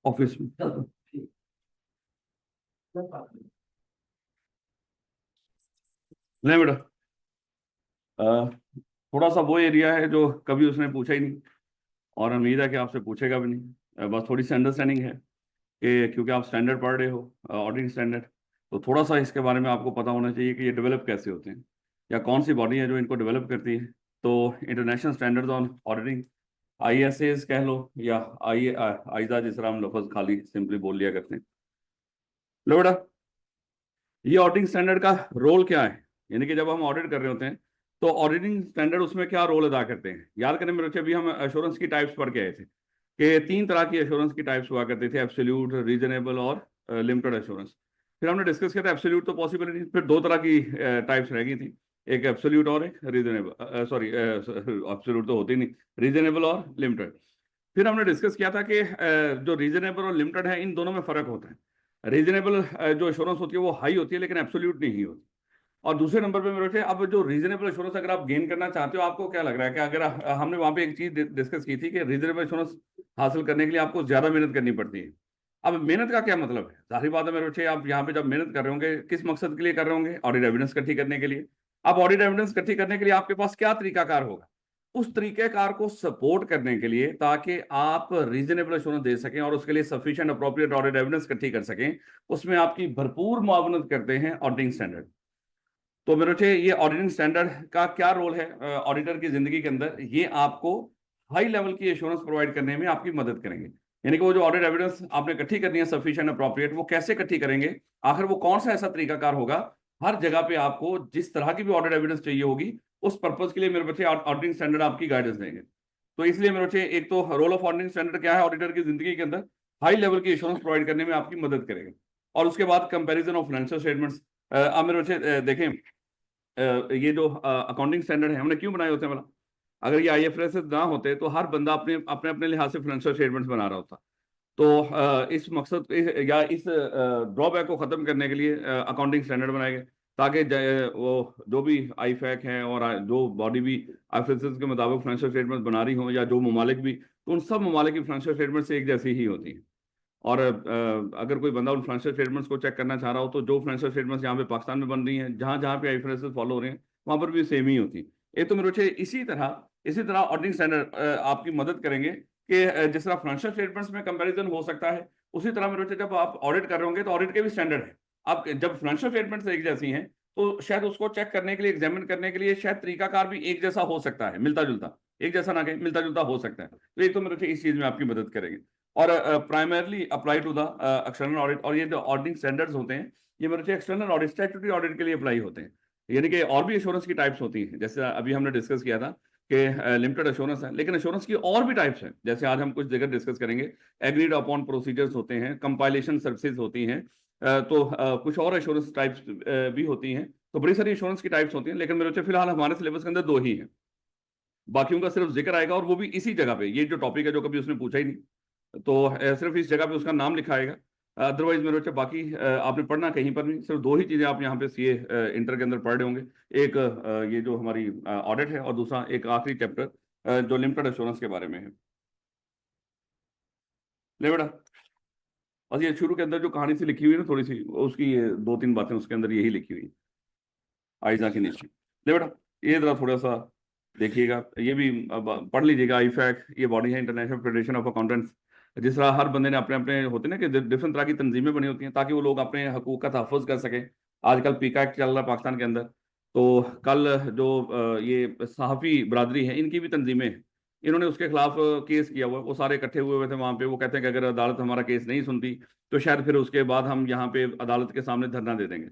Office में नहीं बेटा। अ, थोड़ा सा वो एरिया है जो कभी उसने पूछा ही नहीं, और उम्मीद है कि आपसे पूछेगा भी नहीं। बस थोड़ी सी अंडरस्टैंडिंग है कि क्योंकि आप स्टैंडर्ड पढ़ रहे हो, ऑडिटिंग स्टैंडर्ड, तो थोड़ा सा इसके बारे में आपको पता होना चाहिए कि ये डेवलप कैसे होते हैं या कौन सी बॉडी है जो इनको डेवलप करती है। तो international standards on auditing, ISAs कह लो, या आइजा, जिस तरह हम लफ्ज खाली सिंपली बोल लिया करते हैं। लो बेटा, ये ऑडिटिंग स्टैंडर्ड का रोल क्या है, यानी कि जब हम ऑडिट कर रहे होते हैं तो ऑडिटिंग स्टैंडर्ड उसमें क्या रोल अदा करते हैं। याद करें मेरे बच्चे, अभी हम एश्योरेंस की टाइप्स पढ़ के आए थे कि 3 तरह की एश्योरेंस की टाइप्स हुआ करते थे, एब्सोल्यूट, रीजनेबल और लिमिटेड एश्योरेंस। फिर हमने डिस्कस किया था एब्सोल्यूट तो पॉसिबल नहीं, फिर 2 तरह की टाइप्स रह गई थी, एक एब्सोल्यूट और एक रीजनेबल, सॉरी एब्सोल्यूट तो होती नहीं, रीजनेबल और लिमिटेड। फिर हमने डिस्कस किया था कि जो रीजनेबल और लिमिटेड है इन दोनों में फर्क होता है। रीजनेबल जो एश्योरेंस होती है वो हाई होती है लेकिन एब्सोल्यूट नहीं होती। और दूसरे नंबर पे मेरे बच्चे, अब जो रीजनेबल एश्योरेंस अगर आप गेन करना चाहते हो, आपको क्या लग रहा है कि अगर हमने वहां पे एक चीज डिस्कस की थी कि रीजनेबल एश्योरेंस हासिल करने के लिए आपको ज्यादा मेहनत करनी पड़ती है। अब मेहनत का क्या मतलब है, जाहिर बात है मेरे बच्चे, आप यहाँ पे जब मेहनत कर रहे होंगे किस मकसद के लिए कर रहे होंगे, ऑडिट एविडेंस इकट्ठी करने के लिए। अब ऑडिट एविडेंस इकट्ठी करने के लिए आपके पास क्या तरीकाकार होगा, उस तरीकेकार को सपोर्ट करने के लिए, ताकि आप रीजनेबल एश्योरेंस दे सकें और उसके लिए सफिशिएंट अप्रोप्रिएट ऑडिट एविडेंस इकट्ठी कर सकें, उसमें आपकी भरपूर मुआवनत करते हैं ऑडिटिंग स्टैंडर्ड। तो मेरे बच्चे, ये ऑडिटिंग स्टैंडर्ड का क्या रोल है ऑडिटर की जिंदगी के अंदर, ये आपको हाई लेवल की एश्योरेंस प्रोवाइड करने में आपकी मदद करेंगे। यानी कि वो जो ऑडिट एविडेंस आपने इकट्ठी करनी है सफिशिएंट अप्रोप्रिएट, वो कैसे इकट्ठी करेंगे, आखिर वो कौन सा ऐसा तरीकाकार होगा, हर जगह पे आपको जिस तरह की भी ऑडिट एविडेंस चाहिए होगी, उस पर्पज के लिए मेरे बच्चे ऑडिटिंग स्टैंडर्ड आपकी गाइडेंस देंगे। तो इसलिए मेरे बच्चे, एक तो रोल ऑफ ऑडिटिंग स्टैंडर्ड क्या है ऑडिटर की जिंदगी के अंदर, हाई लेवल की एश्योरेंस प्रोवाइड करने में आपकी मदद करेगा। और उसके बाद कंपैरिजन ऑफ फाइनेंशियल स्टेटमेंट्स। अब मेरे बच्चे देखें, ये जो अकाउंटिंग स्टैंडर्ड है हमने क्यों बनाए होते हैं भला। अगर ये IFRS ना होते तो हर बंदा अपने अपने अपने लिहाज से फाइनेंशियल स्टेटमेंट्स बना रहा होता। तो इस मकसद या इस ड्रॉबैक को खत्म करने के लिए अकाउंटिंग स्टैंडर्ड बनाए गए, ताकि वो जो भी IFAC है और जो बॉडी भी IFRS के मुताबिक फाइनेंशियल स्टेटमेंट्स बना रही हो, या जो ममालिक भी, तो उन सब ममालिक की फाइनेंशियल स्टेटमेंट्स एक जैसी ही होती है। और अगर कोई बंदा उन फाइनेंशियल स्टेटमेंट्स को चेक करना चाह रहा हो, तो जो फाइनेंशियल स्टेटमेंट्स यहाँ पे पाकिस्तान में बन रही हैं, जहाँ जहाँ पे IFRS फॉलो हो रहे हैं, वहाँ पर भी सेम ही होती है। एक तो मेरे बच्चे, इसी तरह ऑडिटिंग स्टैंडर्ड आपकी मदद करेंगे कि जिस तरह फाइनेंशियल स्टेटमेंट्स में कंपैरिजन हो सकता है, उसी तरह मेरे बच्चे जब आप ऑडिट कर रहे होंगे तो ऑडिट के भी स्टैंडर्ड है। आप जब फाइनेंशियल स्टेटमेंट्स एक जैसी हैं, तो शायद उसको चेक करने के लिए, एग्जामिन करने के लिए शायद तरीकाकार भी एक जैसा हो सकता है, मिलता जुलता, एक जैसा ना कहें, मिलता जुलता हो सकता है। तो एक तो मेरे बच्चे इस चीज में आपकी मदद करेंगे। और primarily apply to the external audit. और ये जो ऑडिटिंग स्टैंडर्ड्स होते हैं, ये मेरे एक्सटर्नल ऑडिट, स्टैट्यूटरी ऑडिट के लिए अप्लाई होते हैं। यानी कि और भी एश्योरेंस की टाइप्स होती हैं, जैसे अभी हमने डिस्कस किया था कि लिमिटेड एश्योरेंस है, लेकिन एश्योरेंस की और भी टाइप्स हैं, जैसे आज हम कुछ जगह डिस्कस करेंगे। एग्रीड अपॉन प्रोसीजर्स होते हैं, कंपाइलेशन सर्विसेज होती हैं, तो कुछ और एश्योरेंस टाइप्स भी होती हैं। तो बड़ी सारी एश्योरेंस की टाइप्स होती हैं, लेकिन मेरे बच्चे फिलहाल हमारे सिलेबस के अंदर 2 ही हैं, बाकियों का सिर्फ जिक्र आएगा, और वो भी इसी जगह पे, ये जो टॉपिक है जो कभी उसने पूछा ही नहीं, तो सिर्फ इस जगह पे उसका नाम लिखा आएगा। अदरवाइज मेरे बच्चे बाकी आपने पढ़ना कहीं पर नहीं, सिर्फ 2 ही चीजें आप यहाँ पे CA इंटर के अंदर पढ़ रहे होंगे। एक ये जो हमारी ऑडिट है, और दूसरा एक आखिरी चैप्टर जो लिमिटेड एश्योरेंस के बारे में है। ले बेटा, बस ये शुरू के अंदर जो कहानी सी लिखी हुई है ना, थोड़ी सी उसकी 2-3 बातें उसके अंदर यही लिखी हुई है, आइजा के नीचे। ले बेटा, ये जरा थोड़ा सा देखिएगा, ये भी अब पढ़ लीजिएगा। IFAC ये बॉडी है, इंटरनेशनल फेडरेशन ऑफ अकाउंटेंट्स। जिस तरह हर बंदे ने अपने अपने होते हैं ना कि डिफरेंट तरह की तंजीमें बनी होती हैं, ताकि वो लोग अपने हकूक का तहफ़्फ़ुज़ कर सकें। आजकल पीका एक्ट चल रहा है पाकिस्तान के अंदर, तो कल जो ये सहाफ़ी बरादरी है, इनकी भी तंजीमें हैं, इन्होंने उसके खिलाफ केस किया हुआ है। वो सारे इकट्ठे हुए हुए थे वहाँ पे। वो कहते हैं कि अगर अदालत हमारा केस नहीं सुनती, तो शायद फिर उसके बाद हम यहाँ पे अदालत के सामने धरना दे देंगे।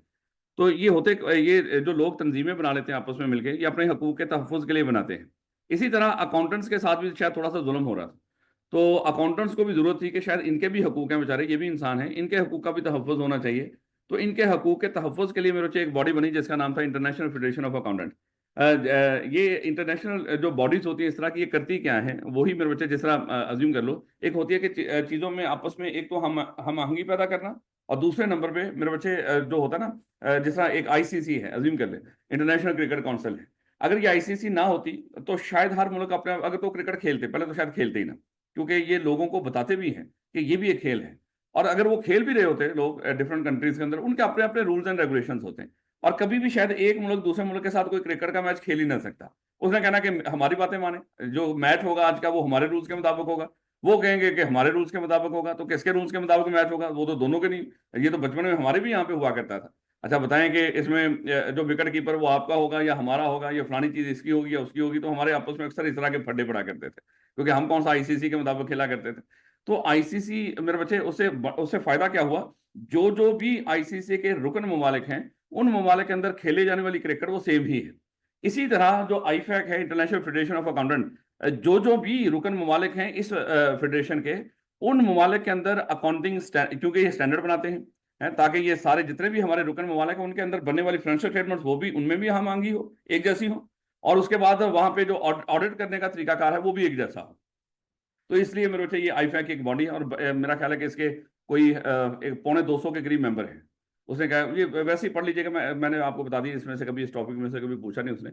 तो ये जो लोग तंजीमें बना लेते हैं आपस में मिलकर, ये अपने हकूक के तहफ़्फ़ुज़ के लिए बनाते हैं। इसी तरह अकाउंटेंट्स के साथ भी शायद थोड़ा सा जुल्म हो रहा था। तो अकाउंटेंट्स को भी जरूरत थी कि शायद इनके भी हकूक हैं, बेचारे ये भी इंसान हैं, इनके हकूक का भी तहफ़्फ़ुज़ होना चाहिए। तो इनके हकूक के तहफ़्फ़ुज़ के लिए मेरे बच्चे एक बॉडी बनी जिसका नाम था इंटरनेशनल फेडरेशन ऑफ अकाउंटेंट। ये इंटरनेशनल जो बॉडीज होती है इस तरह की, ये करती क्या है, वही मेरे बच्चे जिस तरह अज्यूम कर लो, एक होती है कि चीज़ों में आपस में एक तो हम आहंगी पैदा करना, और दूसरे नंबर पे मेरे बच्चे जो होता है ना, जिस तरह एक ICC है, अज्यूम कर ले, इंटरनेशनल क्रिकेट काउंसिल है, अगर ये आईसीसी ना होती तो शायद हर मुल्क अपने, अगर तो क्रिकेट खेलते पहले तो शायद खेलते ही ना, क्योंकि ये लोगों को बताते भी हैं कि ये भी एक खेल है। और अगर वो खेल भी रहे होते लोग डिफरेंट कंट्रीज के अंदर, उनके अपने अपने रूल्स एंड रेगुलेशंस होते हैं। और कभी भी शायद एक मुल्क दूसरे मुल्क के साथ कोई क्रिकेट का मैच खेल ही ना सकता। उसने कहना कि हमारी बातें माने, जो मैच होगा आज का वो हमारे रूल्स के मुताबिक होगा, वो कहेंगे कि हमारे रूल्स के मुताबिक होगा। तो किसके रूल्स के मुताबिक मैच होगा? वो तो दोनों के नहीं। ये तो बचपन में हमारे भी यहाँ पे हुआ करता था। अच्छा बताएं कि इसमें जो विकेट कीपर वो आपका होगा या हमारा होगा, या फलानी चीज इसकी होगी या उसकी होगी। तो हमारे आपस में अक्सर इस तरह के फड्डे पड़ा करते थे, क्योंकि हम कौन सा आईसीसी के मुताबिक खेला करते थे। तो आईसीसी, मेरे बच्चे, उससे उससे फायदा क्या हुआ? जो जो भी आईसीसी के रुकन ममालिक हैं, उन ममालिक के अंदर खेले जाने वाली क्रिकेट वो सेम ही है। इसी तरह जो आईफैक है, इंटरनेशनल फेडरेशन ऑफ अकाउंटेंट, जो जो भी रुकन ममालिक हैं इस फेडरेशन के, उन ममालिक के अंदर अकाउंटिंग, क्योंकि ये स्टैंडर्ड बनाते हैं ताकि ये सारे जितने भी हमारे रुकन ममालिक हैं उनके अंदर बनने वाली फाइनेंशियल स्टेटमेंट्स वो भी उनमें भी हम मांगी हो, एक जैसी हो। और उसके बाद वहां पे जो ऑडिट करने का तरीकाकार है वो भी एक जैसा हो। तो इसलिए मेरे को चाहिए आईफैक एक बॉडी है। और मेरा ख्याल है कि इसके कोई एक 250 के करीब मेंबर हैं। उसने कहा, ये वैसे ही पढ़ लीजिएगा, मैंने आपको बता दी, इसमें से कभी इस टॉपिक में से कभी पूछा नहीं उसने।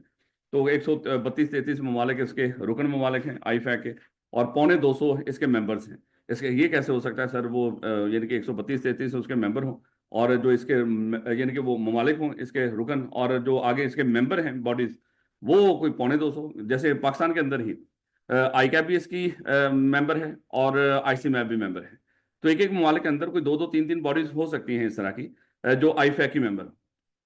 तो 132-33 ममालिक इसके रुकन ममालिक हैं आईफैक के, और 250 इसके मेंबर्स हैं। इसके ये कैसे हो सकता है सर? वो यानी कि 132-33 उसके मेंबर हों, और जो इसके यानी कि वो ममालिक हों इसके रुकन, और जो आगे इसके मेंबर हैं बॉडीज, वो कोई 250। जैसे पाकिस्तान के अंदर ही आई कैप भी इसकी मेंबर है, और आईसी मैप भी मेंबर है। तो एक एक ममालिक के अंदर कोई दो दो तीन तीन बॉडीज हो सकती हैं इस तरह की, जो आईफैक की मेंबर।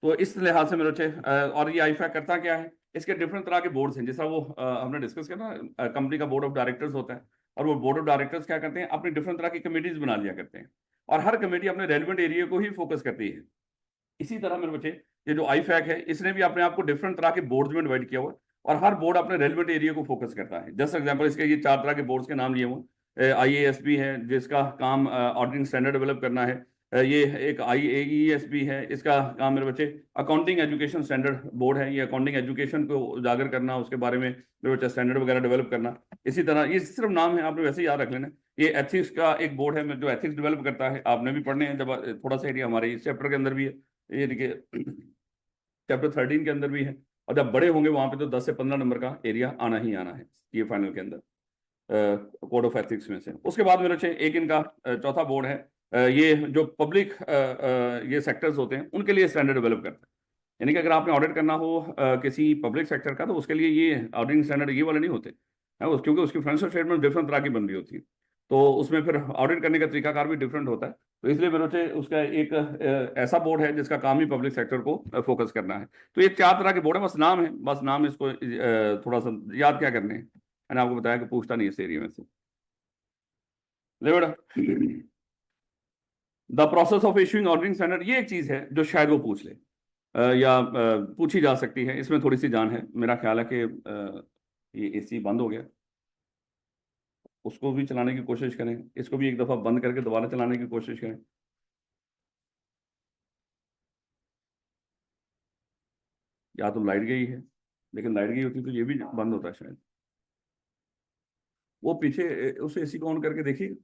तो इस लिहाज से मेरे अच्छे, और ये आईफैक करता क्या है? इसके डिफरेंट तरह के बोर्ड्स हैं, जैसा वो हमने डिस्कस किया ना, कंपनी का बोर्ड ऑफ डायरेक्टर्स होता है। और वो बोर्ड ऑफ डायरेक्टर्स क्या करते हैं? अपनी डिफरेंट तरह की कमेटीज बना लिया करते हैं, और हर कमेटी अपने रेलिवेंट एरिया को ही फोकस करती है। इसी तरह मेरे बच्चे, ये जो आईफैक है इसने भी अपने आप को डिफरेंट तरह के बोर्ड्स में डिवाइड किया हुआ है, और हर बोर्ड अपने रेलिवेंट एरिया को फोकस करता है। जस्ट एग्जांपल, इसके ये 4 तरह के बोर्ड्स के नाम लिए हुए। आईएएसबी है जिसका काम ऑडिटिंग स्टैंडर्ड डेवलप करना है। ये एक आईएईएसबी है, इसका काम मेरे बच्चे अकाउंटिंग एजुकेशन स्टैंडर्ड बोर्ड है। ये अकाउंटिंग एजुकेशन को उजागर करना, उसके बारे में मेरे बच्चे स्टैंडर्ड वगैरह डेवलप करना। इसी तरह ये सिर्फ नाम है, आपने वैसे ही याद रख लेना। ये एथिक्स का एक बोर्ड है जो एथिक्स डेवलप करता है, आपने भी पढ़ने हैं जब थोड़ा सा एरिया हमारे इस चैप्टर के अंदर भी है। ये देखिए चैप्टर 13 के अंदर भी है। और जब बड़े होंगे वहां पे तो 10 से 15 नंबर का एरिया आना ही आना है ये फाइनल के अंदर, कोड ऑफ एथिक्स में से। उसके बाद मेरे अच्छे एक इनका चौथा बोर्ड है, ये जो पब्लिक ये सेक्टर्स होते हैं उनके लिए स्टैंडर्ड डेवलप करता है। यानी कि अगर आपने ऑडिट करना हो किसी पब्लिक सेक्टर का, तो उसके लिए ये ऑडिटिंग स्टैंडर्ड ये वाले नहीं होते है क्योंकि उसकी फाइनेंशियल स्टेटमेंट डिफरेंट तरह की बन रही होती है। तो उसमें फिर ऑडिट करने का तरीकाकार भी डिफरेंट होता है। तो इसलिए मेरे से उसका एक ऐसा बोर्ड है जिसका काम ही पब्लिक सेक्टर को फोकस करना है। तो ये 4 तरह के बोर्ड है, बस नाम है, बस नाम इसको थोड़ा सा याद क्या करने हैं। मैंने आपको बताया कि पूछता नहीं इस एरिया में से। ले बेटा, the process of issuing auditing standard, ये एक चीज है जो शायद वो पूछ ले, या पूछी जा सकती है। इसमें थोड़ी सी जान है। मेरा ख्याल है कि ये एसी बंद हो गया, उसको भी चलाने की कोशिश करें, इसको भी एक दफा बंद करके दोबारा चलाने की कोशिश करें। या तो लाइट गई है, लेकिन लाइट गई होती तो ये भी बंद होता शायद। वो पीछे उस एसी को ऑन करके देखिए।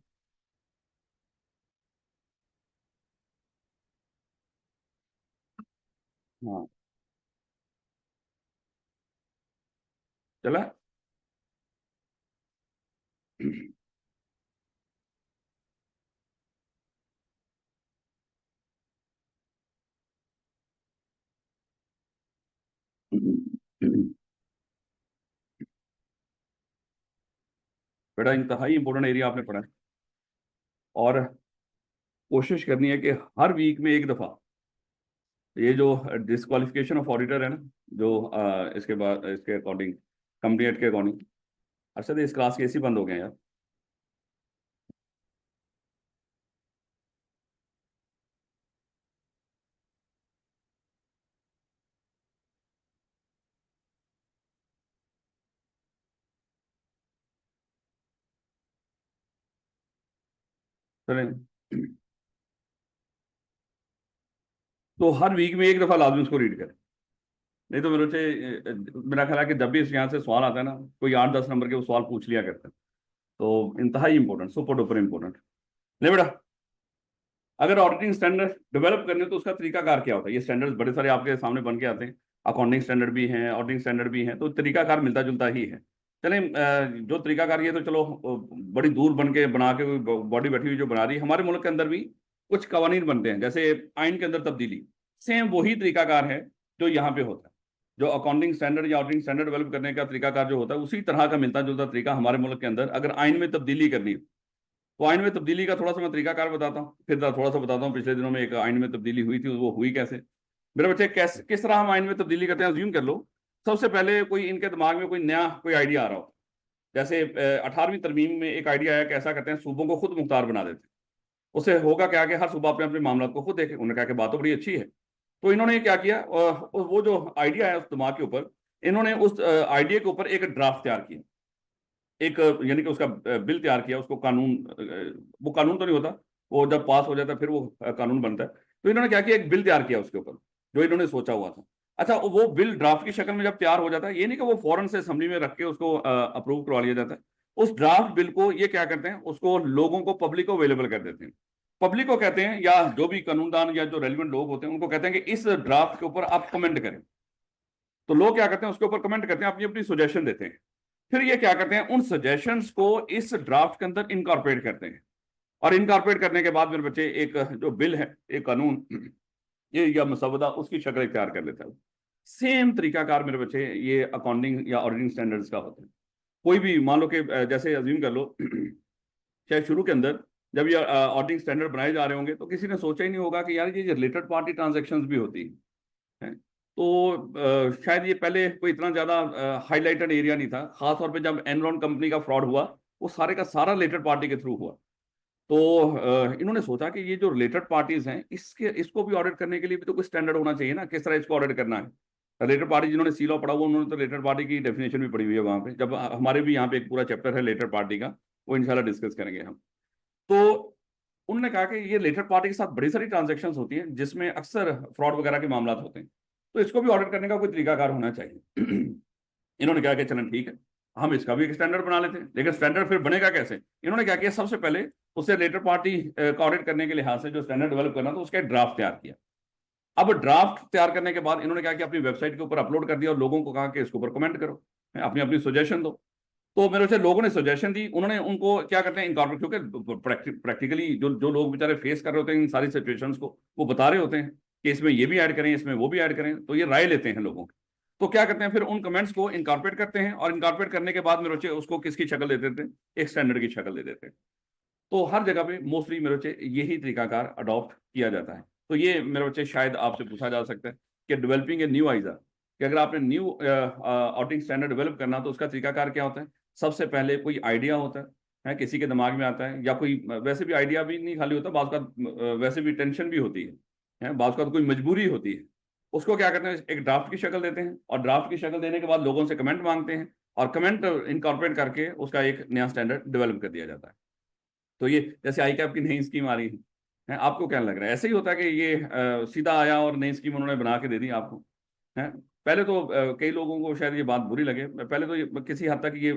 हाँ, चला। बेटा, इंतहाई इंपॉर्टेंट एरिया आपने पढ़ा है। और कोशिश करनी है कि हर वीक में एक दफा ये जो डिस्क्वालिफिकेशन ऑफ ऑडिटर है ना, जो इसके बाद इसके अकॉर्डिंग, कंपनी एक्ट के अकॉर्डिंग। अच्छा, तो इस क्लास के एसी बंद हो गए यार। चलें, तो हर वीक में एक दफा लाजमी उसको रीड करें। नहीं तो मेरे से मेरा ख्याल है कि जब भी इस यहाँ से सवाल आता है ना, कोई 8-10 नंबर के वो सवाल पूछ लिया करते हैं। तो इंतहाई इंपॉर्टेंट, सुपर डुपर इंपॉर्टेंट। ले बेटा, अगर ऑडिटिंग स्टैंडर्ड डेवलप करने तो उसका तरीकाकार क्या होता है? ये स्टैंडर्ड्स बड़े सारे आपके सामने बन के आते हैं। अकाउंटिंग स्टैंडर्ड भी हैं, ऑडिटिंग स्टैंडर्ड भी हैं, तो तरीकाकार मिलता जुलता ही है। चलें, जो तरीकाकार ये तो चलो बड़ी दूर बन के बना के बॉडी बैठी हुई जो बना रही है, हमारे मुल्क के अंदर भी कुछ कवानीन बनते हैं, जैसे आइन के अंदर तब्दीली, सेम वही तरीकाकार है जो यहाँ पे होता है। जो अकाउंटिंग स्टैंडर्ड या ऑडिटिंग स्टैंडर्ड डेवलप करने का तरीकाकार जो होता है, उसी तरह का मिलता जुलता तरीका हमारे मुल्क के अंदर अगर आइन में तब्दीली करनी है, तो आइन में तब्दीली का थोड़ा सा मैं तरीकाकार बताता हूँ, फिर थोड़ा सा बताता हूँ पिछले दिनों में एक आइन में तब्दीली हुई थी, वो हुई कैसे। मेरे बच्चे, कैसे किस तरह हम आइन में तब्दीली करते हैं, अज्यूम कर लो सबसे पहले कोई इनके दिमाग में कोई नया कोई आइडिया आ रहा हो। जैसे 18वीं तरमीम में एक आइडिया आया कि ऐसा करते हैं, सूबों को खुद मुख्तार बना देते हैं। उससे होगा क्या कि हर सूबा अपने अपने मामला को खुद देखे। उन्होंने कहा कि बात तो बड़ी अच्छी है। तो इन्होंने क्या किया, वो जो आइडिया है उस दिमाग के ऊपर, इन्होंने उस आइडिया के ऊपर एक ड्राफ्ट तैयार किया, एक यानी कि उसका बिल तैयार किया, उसको कानून, वो कानून तो नहीं होता, वो जब पास हो जाता है फिर वो कानून बनता है। तो इन्होंने क्या किया, एक बिल तैयार किया उसके ऊपर, जो इन्होंने सोचा हुआ था। अच्छा, वो बिल ड्राफ्ट की शक्ल में जब तैयार हो जाता है, ये नहीं कि वो फौरन से असेंबली में रख के उसको अप्रूव करवा लिया जाता है। उस ड्राफ्ट बिल को ये क्या करते हैं, उसको लोगों को, पब्लिक को अवेलेबल कर देते हैं। पब्लिक को कहते हैं, या जो भी कानूनदान या जो रेलिवेंट लोग होते हैं उनको कहते हैं कि इस ड्राफ्ट के ऊपर आप कमेंट करें। तो लोग क्या करते हैं, उसके ऊपर कमेंट करते हैं, अपनी अपनी सजेशन देते हैं। फिर ये क्या करते हैं, उन सजेशंस को इस ड्राफ्ट के अंदर इनकॉर्पोरेट करते हैं। और इनकॉर्पोरेट करने के बाद मेरे बच्चे एक जो बिल है, एक कानून, ये या मसवदा, उसकी शक्ल इख्तियार कर लेता है। सेम तरीकाकार मेरे बच्चे ये अकाउंटिंग या ऑडिटिंग स्टैंडर्ड्स का होता है। कोई भी मान लो कि जैसे अज्यूम कर लो शायद शुरू के अंदर जब ये ऑडिटिंग स्टैंडर्ड बनाए जा रहे होंगे, तो किसी ने सोचा ही नहीं होगा कि यार ये रिलेटेड पार्टी ट्रांजेक्शन भी होती है। तो शायद ये पहले कोई इतना ज्यादा हाईलाइटेड एरिया नहीं था, खासतौर पे जब एनरॉन कंपनी का फ्रॉड हुआ, वो सारे का सारा रिलेटेड पार्टी के थ्रू हुआ। तो इन्होंने सोचा कि ये जो रिलेटेड पार्टीज हैं, इसको भी ऑडिट करने के लिए भी तो कोई स्टैंडर्ड होना चाहिए ना, किस तरह इसको ऑडिट करना है। रिलेटेड पार्टी जिन्होंने सी लॉ पढ़ा हुआ, उन्होंने तो रिलेटेड पार्टी की डेफिनेशन भी पढ़ी हुई है वहां पे। जब हमारे भी यहाँ पे एक पूरा चैप्टर है रिलेटेड पार्टी का, वो इंशाल्लाह डिस्कस करेंगे हम। तो उन्होंने कहा कि ये रिलेटेड पार्टी के साथ बड़ी सारी ट्रांजेक्शन होती हैं जिसमें अक्सर फ्रॉड वगैरह के मामला होते हैं, तो इसको भी ऑडिट करने का कोई तरीकाकार होना चाहिए। इन्होंने कहा कि चलन ठीक है, हम इसका भी एक स्टैंडर्ड बना लेते हैं। लेकिन स्टैंडर्ड फिर बनेगा कैसे, इन्होंने क्या किया, सबसे पहले उससे रिलेटेड पार्टी का ऑडिट करने के लिहाज से जो स्टैंडर्ड डेवलप करना, तो उसका एक ड्राफ्ट तैयार किया। अब ड्राफ्ट तैयार करने के बाद इन्होंने क्या किया, अपनी वेबसाइट के ऊपर अपलोड कर दिया और लोगों को कहा कि इसके ऊपर कमेंट करो, अपनी अपनी सजेशन दो। तो मेरे से लोगों ने सजेशन दी, उन्होंने उनको क्या करते हैं इनकॉर्पोरेट, क्योंकि प्रैक्टिकली जो जो लोग बेचारे फेस कर रहे होते हैं इन सारी सिचुएशंस को, वो बता रहे होते हैं कि इसमें ये भी ऐड करें, इसमें वो भी ऐड करें, तो ये राय लेते हैं लोगों की। तो क्या करते हैं, फिर उन कमेंट्स को इनकॉर्पोरेट करते हैं, और इनकॉर्पोरेट करने के बाद मेरे बच्चे उसको किसकी शक्ल दे देते हैं, एक स्टैंडर्ड की शक्ल दे देते हैं। तो हर जगह पे मोस्टली मेरे बच्चे यही तरीकाकार अडॉप्ट किया जाता है। तो ये मेरे बच्चे शायद आपसे पूछा जा सकता है कि डेवलपिंग ए न्यू आइजा, कि अगर आपने न्यू ऑडिटिंग स्टैंडर्ड डेवलप करना, तो उसका तरीकाकार क्या होता है। सबसे पहले कोई आइडिया होता है, किसी के दिमाग में आता है, या कोई वैसे भी आइडिया भी नहीं खाली होता, बाज़ का वैसे भी टेंशन भी होती है, बाज़ का तो कोई मजबूरी होती है। उसको क्या करते हैं, एक ड्राफ्ट की शक्ल देते हैं, और ड्राफ्ट की शक्ल देने के बाद लोगों से कमेंट मांगते हैं, और कमेंट इनकॉर्पोरेट करके उसका एक नया स्टैंडर्ड डेवलप कर दिया जाता है। तो ये जैसे आई कैप की नई स्कीम आ रही है, आपको क्या लग रहा है, ऐसे ही होता है कि ये सीधा आया और नई स्कीम उन्होंने बना के दे दी आपको, है। पहले तो कई लोगों को शायद ये बात बुरी लगे, पहले तो ये किसी हद तक ये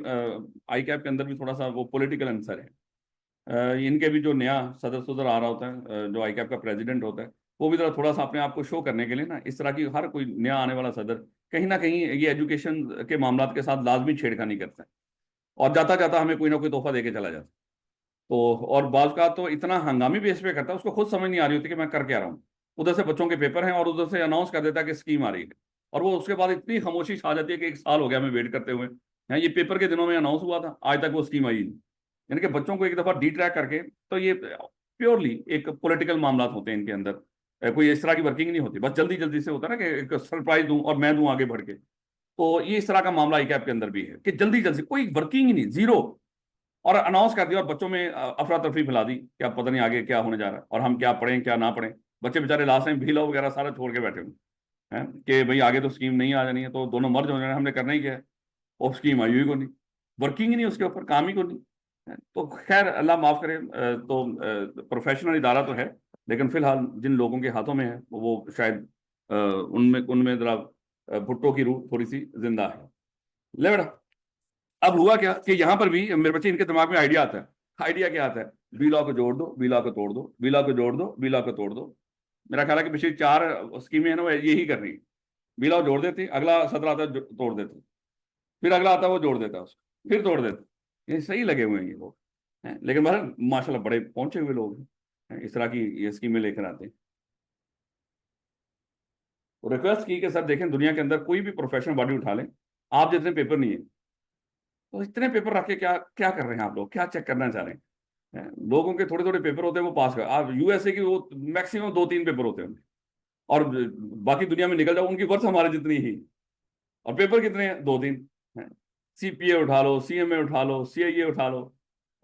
आई कैप के अंदर भी थोड़ा सा वो पॉलिटिकल आंसर है। इनके भी जो नया सदर सुदर आ रहा होता है, जो आई कैप का प्रेसिडेंट होता है, वो भी थोड़ा सा अपने आप को शो करने के लिए ना, इस तरह की हर कोई नया आने वाला सदर कहीं ना कहीं ये एजुकेशन के मामला के साथ लाजमी छेड़खानी करता है, और जाता जाता हमें कोई ना कोई तोहफा देके चला जाता है। तो और बाज का तो इतना हंगामी बेस पे करता है, उसको खुद समझ नहीं आ रही होती कि मैं कर क्या रहा हूँ। उधर से बच्चों के पेपर हैं, और उधर से अनाउंस कर देता है कि स्कीम आ रही है, और वो उसके बाद इतनी खामोशी छा जाती है कि 1 साल हो गया हमें वेट करते हुए। हैं, ये पेपर के दिनों में अनाउंस हुआ था, आज तक वो स्कीम आई नहीं। यानी कि बच्चों को एक दफा डिट्रैक करके, तो ये प्योरली एक पॉलिटिकल मामला होते हैं इनके अंदर। कोई इस तरह की वर्किंग नहीं होती, बस जल्दी जल्दी से होता है ना कि एक सरप्राइज दूं और मैं दूं आगे बढ़ के। तो ये इस तरह का मामला ई कैप के अंदर भी है कि जल्दी जल्दी कोई वर्किंग ही नहीं, जीरो, और अनाउंस कर दिया, और बच्चों में अफरा तफरी फैला दी कि अब पता नहीं आगे क्या होने जा रहा है, और हम क्या पढ़ें क्या ना पढ़ें। बच्चे बेचारे लास्ट टाइम भीला वगैरह सारा छोड़ के बैठे हुए हैं कि भाई आगे तो स्कीम नहीं आ जानी है, तो दोनों मर्ज हो जाना, हमने करना ही क्या है। और स्कीम आई हुई को नहीं, वर्किंग ही नहीं उसके ऊपर, काम ही को नहीं है। तो खैर अल्लाह माफ करे, तो प्रोफेशनल इदारा तो है, लेकिन फिलहाल जिन लोगों के हाथों में है वो शायद उनमें उनमें जरा भुट्टो की रूह थोड़ी सी जिंदा है। ले बेटा, अब हुआ क्या कि यहां पर भी मेरे बच्चे, इनके दिमाग में आइडिया आता है। आइडिया क्या आता है, बी लॉ को जोड़ दो, बी लॉ को तोड़ दो, बी लॉ को जोड़ दो, बी लॉ को तोड़ दो। मेरा ख्याल है कि पिछली 4 स्कीमें हैं ना, वो यही कर रही है। बी लॉ जोड़ देते, अगला सत्र आता तोड़ देते, फिर अगला आता वो जोड़ देता उसको, फिर तोड़ देते। ये सही लगे हुए हैं ये लोग हैं, लेकिन माशाल्लाह बड़े पहुंचे हुए लोग हैं, इस तरह की ये स्कीमें लेकर आते हैं। तो रिक्वेस्ट की कि सर देखें, दुनिया के अंदर कोई भी प्रोफेशनल बॉडी उठा लें, आप जितने पेपर नहीं है, तो इतने पेपर रख के क्या क्या कर रहे हैं आप लोग, क्या चेक करना चाह रहे हैं? लोगों के थोड़े थोड़े पेपर होते हैं, वो पास कर, आप यूएसए की वो मैक्सिमम 2-3 पेपर होते हैं उनके, और बाकी दुनिया में निकल जाओ, उनकी वर्ष हमारे जितनी ही, और पेपर कितने हैं? 2-3 हैं। सीपीए उठा लो, सीएमए उठा लो, सीआईए उठा लो,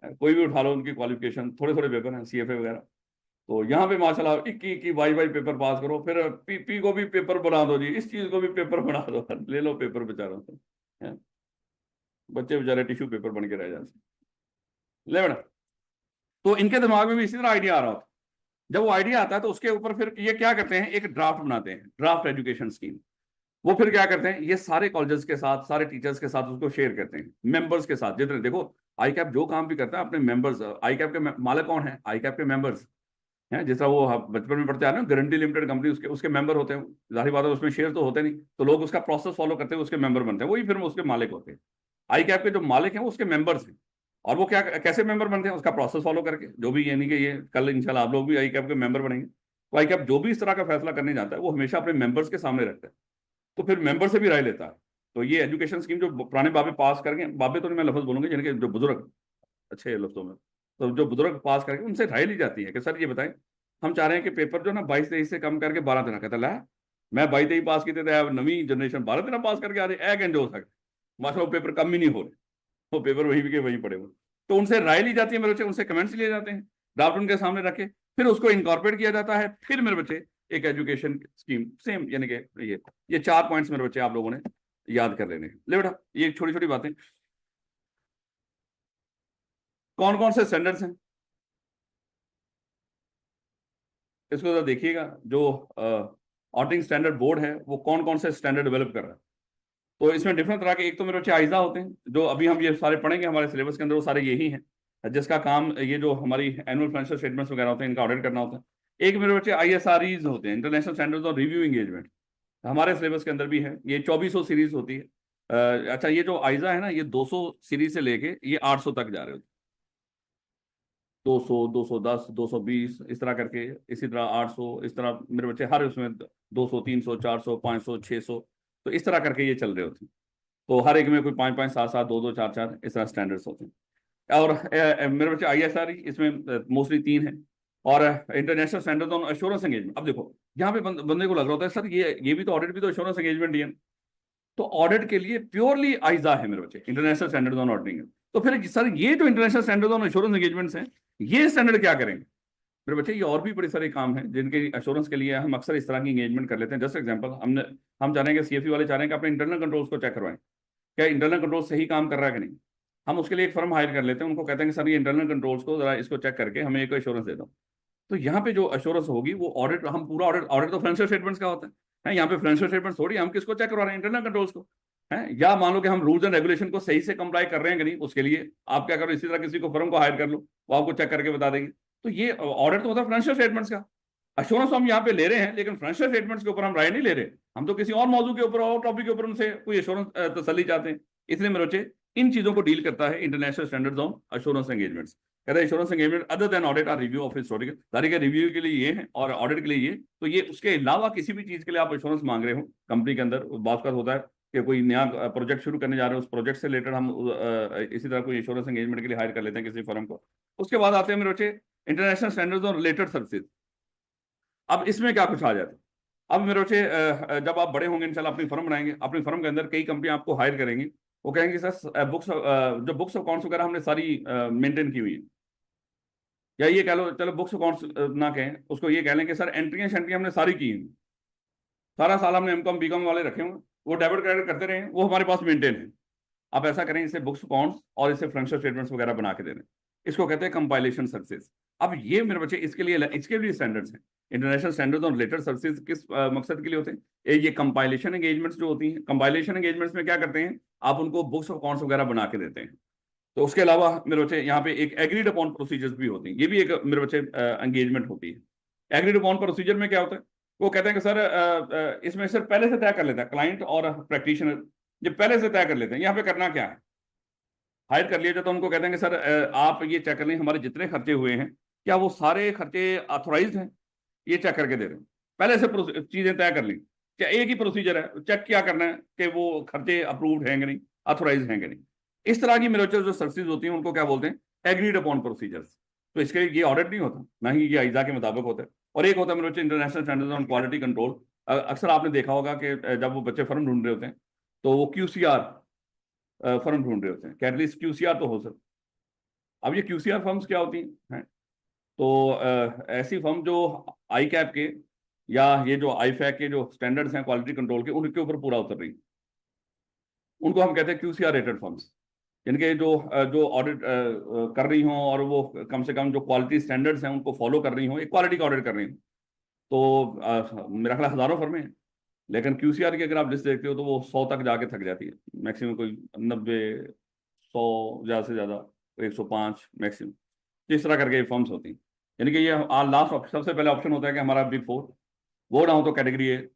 कोई भी उठा लो, उनकी क्वालिफिकेशन थोड़े थोड़े पेपर हैं, सीएफए वगैरह। तो यहाँ पे माशाल्लाह 21 22 पेपर पास करो, फिर पी को भी पेपर बना दो जी, इस चीज को भी पेपर बना दो, ले लो पेपर बेचारों से, हैं? बच्चे बेचारे टिश्यू पेपर बन के रह जाते। ले बेटा, तो इनके दिमाग में भी इसी तरह आइडिया आ रहा होता है। जब वो आइडिया आता है तो उसके ऊपर फिर ये क्या करते हैं, एक ड्राफ्ट बनाते हैं, ड्राफ्ट एजुकेशन स्कीम। वो फिर क्या करते हैं, ये सारे कॉलेजेस के साथ, सारे टीचर्स के साथ उसको शेयर करते हैं, मेंबर्स के साथ। जितने देखो, आई कैप जो काम भी करता है अपने मेंबर्स, आई कैप के मालिक कौन है? आई कैप के मेंबर्स हैं। जिस तरह वो बचपन में पढ़ते आ रहे हैं, गारंटी लिमिटेड कंपनी, उसके उसके मेंबर होते हैं, जाहिर बात है उसमें शेयर तो होते नहीं, तो लोग उसका प्रोसेस फॉलो करते हैं, उसके मेंबर बनते हैं, वही फिर उसके मालिक होते हैं। आई कैप के जो मालिक हैं वो उसके मेंबर्स हैं। और वो क्या कैसे मेंबर बनते हैं? उसका प्रोसेस फॉलो करके, जो भी, यानी कि ये कल इंशाल्लाह आप लोग भी आई कैप के मेंबर बनेंगे, तो आई कैप जो भी इस तरह का फैसला करने जाता है वो हमेशा अपने मेंबर्स के सामने रखता है, तो फिर मेंबर से भी राय लेता है। तो ये एजुकेशन स्कीम जो पुराने बाबे पास करके, बाबे तो नहीं मैं लफ्ज बोलूंगे, यानी कि जो बुजुर्ग, अच्छे लफ्जों में, तो जो बुजुर्ग पास करके उनसे राय ली जाती है कि सर ये बताएं, हम चाह रहे हैं कि पेपर जो ना 22-23 से कम करके 12 13, कहता ला मैं 22-23 पास की थे, नवी जनरेशन 12 13 पास करके आ रहे, कैसे हो सकता? माशा वो पेपर कम ही नहीं हो रहे, वो पेपर वहीं के वहीं पड़े हुए। तो उनसे राय ली जाती है मेरे बच्चे, उनसे कमेंट्स लिए जाते हैं, ड्राफ्ट उनके सामने रखे, फिर उसको इनकॉर्पोरेट किया जाता है। फिर मेरे बच्चे एक एजुकेशन स्कीम सेम, यानी कि ये 4 पॉइंट्स मेरे बच्चे आप लोगों ने याद कर लेने हैं। ले बेटा, ये छोटी छोटी बातें। कौन कौन से स्टैंडर्ड्स हैं इसको जरा देखिएगा। जो ऑडिटिंग स्टैंडर्ड बोर्ड है वो कौन कौन से स्टैंडर्ड डेवलप कर रहा है। तो इसमें डिफरेंट तरह के, एक तो मेरे बच्चे आइजा होते हैं, जो अभी हम ये सारे पढ़ेंगे हमारे सिलेबस के अंदर, वो सारे यही हैं, जिसका काम ये जो हमारी एनुअल फाइनेंशियल स्टेटमेंट्स वगैरह होते हैं, इनका ऑडिट करना होता है। एक मेरे बच्चे ISREs होते हैं, international standards on review engagement, हमारे सिलेबस के अंदर भी है, ये 2400 सीरीज होती है। अच्छा, ये जो आइजा है ना, ये 200 सीरीज से लेके ये 800 तक जा रहे होते हैं, 200 210 220 इस तरह करके, इसी तरह 800, इस तरह मेरे बच्चे हर उसमें 200 300 400 500 600, तो इस तरह करके ये चल रहे होते हैं। तो हर एक में कोई 5 5 7 7 2 2 4 4 इस तरह स्टैंडर्ड्स होते हैं। और मेरे बच्चे ISRE, इसमें मोस्टली 3 है। और international standard on assurance engagement. अब देखो, यहाँ पे बंदे को लग रहा होता है सर ये भी तो ऑडिट भी तो एश्योरेंस एंगेजमेंट ही है। तो ऑडिट के लिए प्योरली आइजा है मेरे बच्चे, इंटरनेशनल स्टैंडर्ड ऑन ऑडिटिंग है। तो फिर सर ये जो international standard on assurance engagements हैं, ये स्टैंडर्ड क्या करेंगे मेरे बच्चे? ये और भी बड़े सारे काम हैं जिनके एश्योरेंस के लिए हम अक्सर इस तरह की एंगेजमेंट कर लेते हैं। जस्ट एग्जांपल, हम चाह रहे हैं कि CFE वाले चाह रहे हैं कि अपने इंटरनल कंट्रोल्स को चेक करवाएं, क्या इंटरनल कंट्रोल सही काम कर रहा है कि नहीं। हम उसके लिए एक फर्म हायर कर लेते हैं, उनको कहते हैं कि सर ये इंटरनल कंट्रोल्स को जरा इसको चेक करके हमें एक एश्योरेंस दे दो। तो यहाँ पे जो एश्योरेंस होगी वो ऑडिट, हम पूरा ऑडिट, तो फाइनेंशियल स्टेटमेंट्स का होता है, यहाँ पे फाइनेंशियल स्टेटमेंट्स थोड़ी, हम किसको चेक करवा रहे हैं? इंटरनल कंट्रोल्स को है। या मान लो कि हम रूल्स एंड रेगुलेशन को सही से कंप्लाई कर रहे हैं कि नहीं, उसके लिए आप क्या करो, इसी तरह किसी को फर्म को हायर कर लो, वो आपको चेक करके बता देगी। तो ये ऑडिट तो होता है फाइनेंशियल स्टेटमेंट्स का। एश्योरेंस हम यहाँ पे ले रहे हैं, लेकिन फाइनेंशियल स्टेटमेंट्स के ऊपर हम राय नहीं ले रहे, हम तो किसी और मौजूद के ऊपर और टॉपिक के ऊपर उनसे कोई एश्योरेंस तसल्ली चाहते हैं। इसलिए मेरे बच्चे इन चीजों को डील करता है international standards on assurance engagements. कहते हैं assurance engagement other than audit or review of historical, तारीख रिव्यू के लिए ये है और ऑडिट के लिए ये। तो ये उसके अलावा किसी भी चीज के लिए आप एश्योरेंस मांग रहे हो कंपनी के अंदर, बात होता है कि कोई नया प्रोजेक्ट शुरू करने जा रहे हैं, उस प्रोजेक्ट से रिलेटेड हम इसी तरह कोई एश्योरेंस एंगेजमेंट के लिए हायर कर लेते हैं किसी फर्म को। उसके बाद आते हैं मेरे बच्चे international standards on related services. अब इसमें क्या कुछ आ जाता है? अब मेरे बच्चे जब आप बड़े होंगे इंशाल्लाह, अपनी फर्म बनाएंगे, अपनी फर्म के अंदर कई कंपनी आपको हायर करेंगी, वो कहेंगे सर बुक्स, जो बुक्स अकाउंट्स वगैरह हमने सारी मेंटेन की हुई है। या ये कह लो, चलो बुक्स अकाउंट्स ना कहें, उसको ये कह लें कि सर एंट्रियां शैंट्रियां हमने सारी की हैं, सारा साल हमने M.Com B.Com वाले रखे हुए, वो डेबिट क्रेडिट करते रहे, वो हमारे पास मेंटेन है। आप ऐसा करें, इसे बुक्स अकाउंट्स और इसे फाइनेंशियल स्टेटमेंट्स वगैरह बना के दे दें। इसको कहते हैं कंपाइलेशन सर्विसेज। अब ये मेरे बच्चे इसके लिए स्टैंडर्ड्स हैं। International standards on related services किस मकसद के लिए होते हैं? ये कंपाइलेशन एंगेजमेंट्स जो होती हैं, कंपाइलेशन एंगेजमेंट्स में क्या करते हैं, आप उनको बुक्स अकाउंट्स वगैरह बना के देते हैं। तो उसके अलावा मेरे बच्चे यहाँ पे एक एग्रीड अपॉन प्रोसीजर्स भी होती हैं, ये भी एक मेरे बच्चे एंगेजमेंट होती है। एग्रीड अपॉन प्रोसीजर में क्या होता है वो कहते हैं कि सर इसमें सिर्फ पहले से तय कर लेता है क्लाइंट और प्रैक्टिशनर, ये पहले से तय कर लेते हैं यहाँ पे करना क्या है, हायर कर लिया जाए तो उनको कहते हैं कि सर आप ये चेक कर लें हमारे जितने खर्चे हुए हैं क्या वो सारे खर्चे ऑथोराइज्ड हैं, ये चेक करके दे दें। पहले से चीजें तय कर ली, क्या एक ही प्रोसीजर है, चेक क्या करना है कि वो खर्चे अप्रूव्ड हैं कि नहीं, ऑथोराइज हैं कि नहीं। इस तरह की मेरे जो सर्विसेज होती हैं उनको क्या बोलते हैं, एग्रीड अपॉन प्रोसीजर्स। तो इसके ये ऑडिट नहीं होता, ना ही ये आइजा के मुताबिक होता है। और एक होता है मेरे international standards on quality control. अक्सर आपने देखा होगा कि जब वो बच्चे फर्म ढूंढ रहे होते हैं तो वो क्यूसीआर फर्म ढूंढ रहे होते हैं कि एटलीस्ट क्यूसीआर तो हो सके। अब ये क्यूसीआर फर्म्स क्या होती हैं? तो ऐसी फर्म जो आई कैप के या ये जो आई फैक के जो स्टैंडर्ड्स हैं क्वालिटी कंट्रोल के उनके ऊपर पूरा उतर रही, उनको हम कहते हैं क्यूसीआर रेटेड फर्म्स। जिनके जो ऑडिट कर रही हों और वो कम से कम जो क्वालिटी स्टैंडर्ड्स हैं उनको फॉलो कर रही हों, एक क्वालिटी का ऑडिट कर रही हों। तो मेरा ख्याल हजारों फर्में हैं, लेकिन क्यूसीआर की अगर आप लिस्ट देखते हो तो वो 100 तक जाके थक जाती है। मैक्सिमम कोई 90, 100 ज़्यादा से ज़्यादा 105 मैक्सिमम, इस तरह करके फर्म्स होती हैं। यानी कि ये लास्ट ऑप्शन, सबसे पहले ऑप्शन होता है कि हमारा बिग फोर, वो ना हो तो कैटेगरी ए,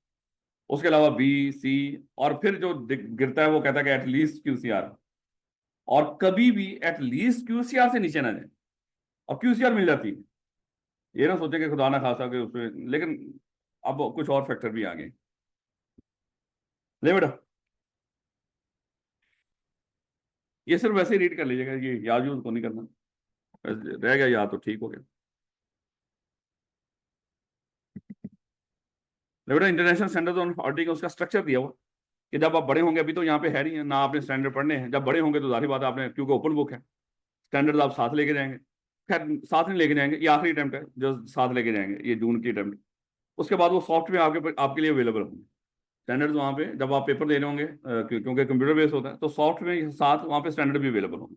उसके अलावा बी, सी, और फिर जो गिरता है वो कहता है कि एटलीस्ट क्यूसीआर, और कभी भी एटलीस्ट क्यूसीआर से नीचे ना जाए। और क्यूसीआर मिल जाती है, ये ना सोचे कि खुदा ना खासा के उसमें, लेकिन अब कुछ और फैक्टर भी आ गए। ले बेटा, ये सिर्फ वैसे ही रीड कर लीजिएगा, ये याद यूज को नहीं करना, रह गया याद तो ठीक हो गया। ले बेटा, इंटरनेशनल स्टैंडर्ड ऑन ऑडिटिंग उसका स्ट्रक्चर दिया हुआ कि जब आप बड़े होंगे, अभी तो यहाँ पे है नहीं है ना, आपने स्टैंडर्ड पढ़ने हैं, जब बड़े होंगे तो जाहिर बात है आपने, क्योंकि ओपन बुक है, स्टैंडर्ड आप साथ लेके जाएंगे। खैर साथ नहीं लेके जाएंगे, ये आखिरी अटेम्प्ट है जो साथ लेके जाएंगे, ये जून की अटेम्प्ट। उसके बाद वो सॉफ्टवेयर आपके लिए अवेलेबल होंगे स्टैंडर्ड वहाँ पे, जब आप पेपर दे रहे होंगे क्योंकि कंप्यूटर बेस्ड होता है तो सॉफ्टवेयर के साथ वहाँ पे स्टैंडर्ड भी अवेलेबल होंगे,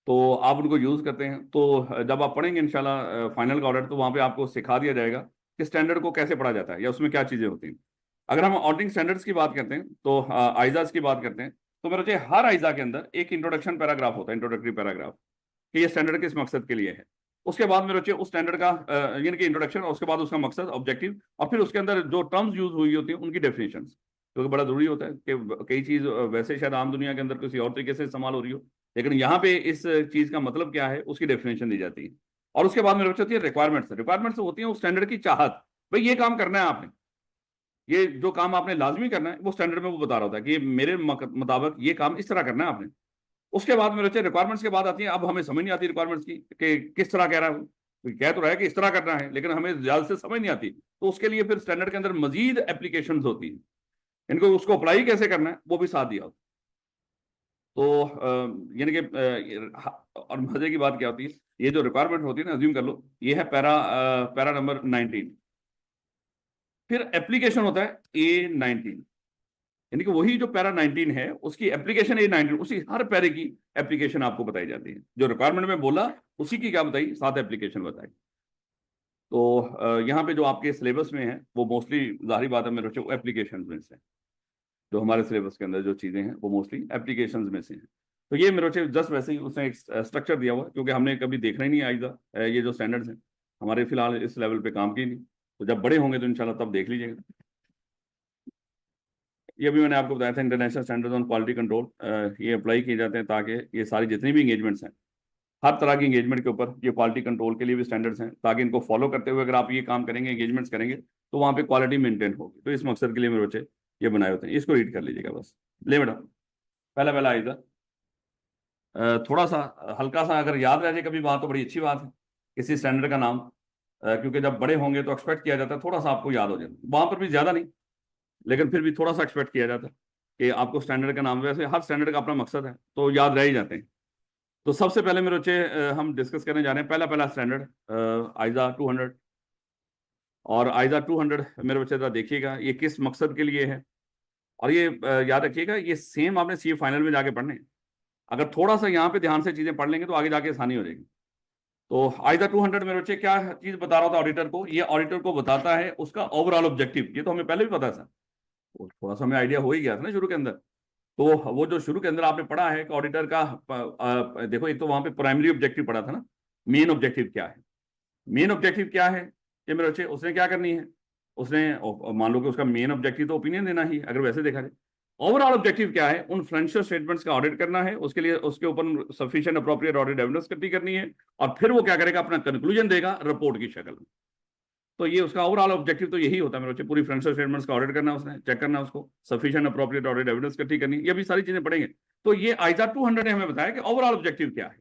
तो आप उनको यूज़ करते हैं। तो जब आप पढ़ेंगे इंशाल्लाह फाइनल का ऑडिट, तो वहाँ पे आपको सिखा दिया जाएगा कि स्टैंडर्ड को कैसे पढ़ा जाता है या उसमें क्या चीज़ें होती हैं। अगर हम ऑडिटिंग स्टैंडर्ड्स की बात करते हैं तो आइजाज की बात करते हैं, तो मेरे चाहिए हर आइजा के अंदर एक इंट्रोडक्शन पैराग्राफ होता है, इंट्रोडक्टरी पैराग्राफ, कि ये स्टैंडर्ड किस मकसद के लिए है। उसके बाद मेरे चाहिए उस स्टैंडर्ड का यानी कि इंट्रोडक्शन, और उसके बाद उसका मकसद, ऑब्जेक्टिव, और फिर उसके अंदर जो टर्म्स यूज हुई होती हैं उनकी डेफिनेशन, क्योंकि बड़ा जरूरी होता है कि कई चीज वैसे शायद आम दुनिया के अंदर किसी और तरीके से इस्तेमाल हो रही हो, लेकिन यहाँ पे इस चीज का मतलब क्या है उसकी डेफिनेशन दी जाती है। और उसके बाद मेरे बच्चे होती है रिक्वायरमेंट्स। रिक्वायरमेंट्स होती है उस स्टैंडर्ड की चाहत, भाई ये काम करना है आपने, ये जो काम आपने लाजमी करना है वो स्टैंडर्ड में वो बता रहा होता है कि मेरे मुताबिक ये काम इस तरह करना है आपने। उसके बाद मेरे बच्चे रिक्वायरमेंट्स के बाद आती है, अब हमें समझ नहीं आती रिक्वायरमेंट्स की कि किस तरह कह रहा है वो, कह तो रहा है कि इस तरह करना है, लेकिन हमें ज्यादा से समझ नहीं आती, तो उसके लिए फिर स्टैंडर्ड के अंदर मजीद एप्लीकेशन होती है, इनको उसको अप्लाई कैसे करना है वो भी साथ दिया होता है। तो यानी कि और मजे की बात क्या होती है, ये जो रिक्वायरमेंट होती है ना, अज्यूम कर लो ये है पैरा नंबर 19, फिर एप्लीकेशन होता है A19, यानी कि वही जो पैरा 19 है उसकी एप्लीकेशन A19, उसी हर पैरे की एप्लीकेशन आपको बताई जाती है, जो रिक्वायरमेंट में बोला उसी की क्या बताई, साथ एप्लीकेशन बताई। तो यहाँ पे जो आपके सिलेबस में है वो मोस्टली जाहिर बात है मेरे बच्चों एप्लीकेशन में से, जो हमारे सिलेबस के अंदर जो चीज़ें हैं वो मोस्टली एप्लीकेशन में से हैं। तो ये मेरे बच्चे जस्ट वैसे ही उसने एक स्ट्रक्चर दिया हुआ है, क्योंकि हमने कभी देखना ही नहीं आइजा ये जो स्टैंडर्ड्स हैं हमारे फिलहाल इस लेवल पे काम की नहीं, तो जब बड़े होंगे तो इंशाल्लाह तब देख लीजिएगा। ये भी मैंने आपको बताया था, international standards on quality control ये अप्लाई किए जाते हैं ताकि ये सारी जितनी भी इंगेजमेंट्स हैं, हर तरह की इंगेजमेंट के ऊपर ये क्वालिटी कंट्रोल के लिए भी स्टैंडर्ड्स हैं, ताकि इनको फॉलो करते हुए अगर आप ये काम करेंगे, इंगेजमेंट्स करेंगे, तो वहाँ पे क्वालिटी मेंटेन होगी। तो इस मकसद के लिए मेरे बच्चे ये बनाए होते हैं, इसको रीड कर लीजिएगा बस। ले बेटा, पहला पहला आइएगा, थोड़ा सा हल्का सा अगर याद रह जाए कभी बात तो बड़ी अच्छी बात है, किसी स्टैंडर्ड का नाम, क्योंकि जब बड़े होंगे तो एक्सपेक्ट किया जाता है थोड़ा सा आपको याद हो जाए, वहां पर भी ज्यादा नहीं, लेकिन फिर भी थोड़ा सा एक्सपेक्ट किया जाता है कि आपको स्टैंडर्ड का नाम, वैसे हर स्टैंडर्ड का अपना मकसद है तो याद रह ही जाते हैं। तो सबसे पहले मेरे बच्चे हम डिस्कस करने जा रहे हैं पहला पहला स्टैंडर्ड आइजा 200। और आइजा 200 मेरे बच्चे जरा देखिएगा ये किस मकसद के लिए है, और ये याद रखिएगा ये सेम आपने सी फाइनल में जाके पढ़ने हैं। अगर थोड़ा सा यहाँ पे ध्यान से चीजें पढ़ लेंगे तो आगे जाके आसानी हो जाएगी। तो आइजा 200 मेरे बच्चे क्या चीज बता रहा था ऑडिटर को, ये ऑडिटर को बताता है उसका ओवरऑल ऑब्जेक्टिव, ये तो हमें पहले भी पता था, थोड़ा सा हमें आइडिया हो ही गया था ना शुरू के अंदर। तो वो जो शुरू के अंदर आपने पढ़ा है कि ऑडिटर का देखो एक तो वहां पे प्राइमरी ऑब्जेक्टिव पढ़ा था ना, मेन ऑब्जेक्टिव क्या है। मेन ऑब्जेक्टिव क्या है, ये मेरे बच्चे उसने क्या करनी है, उसने मान लो कि उसका मेन ऑब्जेक्टिव तो ओपिनियन देना ही है, अगर वैसे देखा जाए। ओवरऑल ऑब्जेक्टिव क्या है? उन फाइनेंशियल स्टेटमेंट्स का ऑडिट करना है, उसके लिए उसके ऊपर सफिशिएंट अप्रोप्रिएट ऑडिट एविडेंस इकट्ठी करनी है, और फिर वो क्या करेगा, अपना कंक्लूजन देगा रिपोर्ट की शक्ल में। तो ये उसका ओवरऑल ऑब्जेक्टिव तो यही होता है मेरे बच्चे, पूरी फाइनेंशियल स्टेटमेंट्स का ऑडिट करना, उसने चेक करना, उसको सफिशिएंट अप्रोप्रिएट ऑडिट एविडेंस इकट्ठी करनी, ये भी सारी चीजें पढ़ेंगे। तो ये आइजा 200 ने हमें बताया कि ओवरऑल ऑब्जेक्टिव क्या है,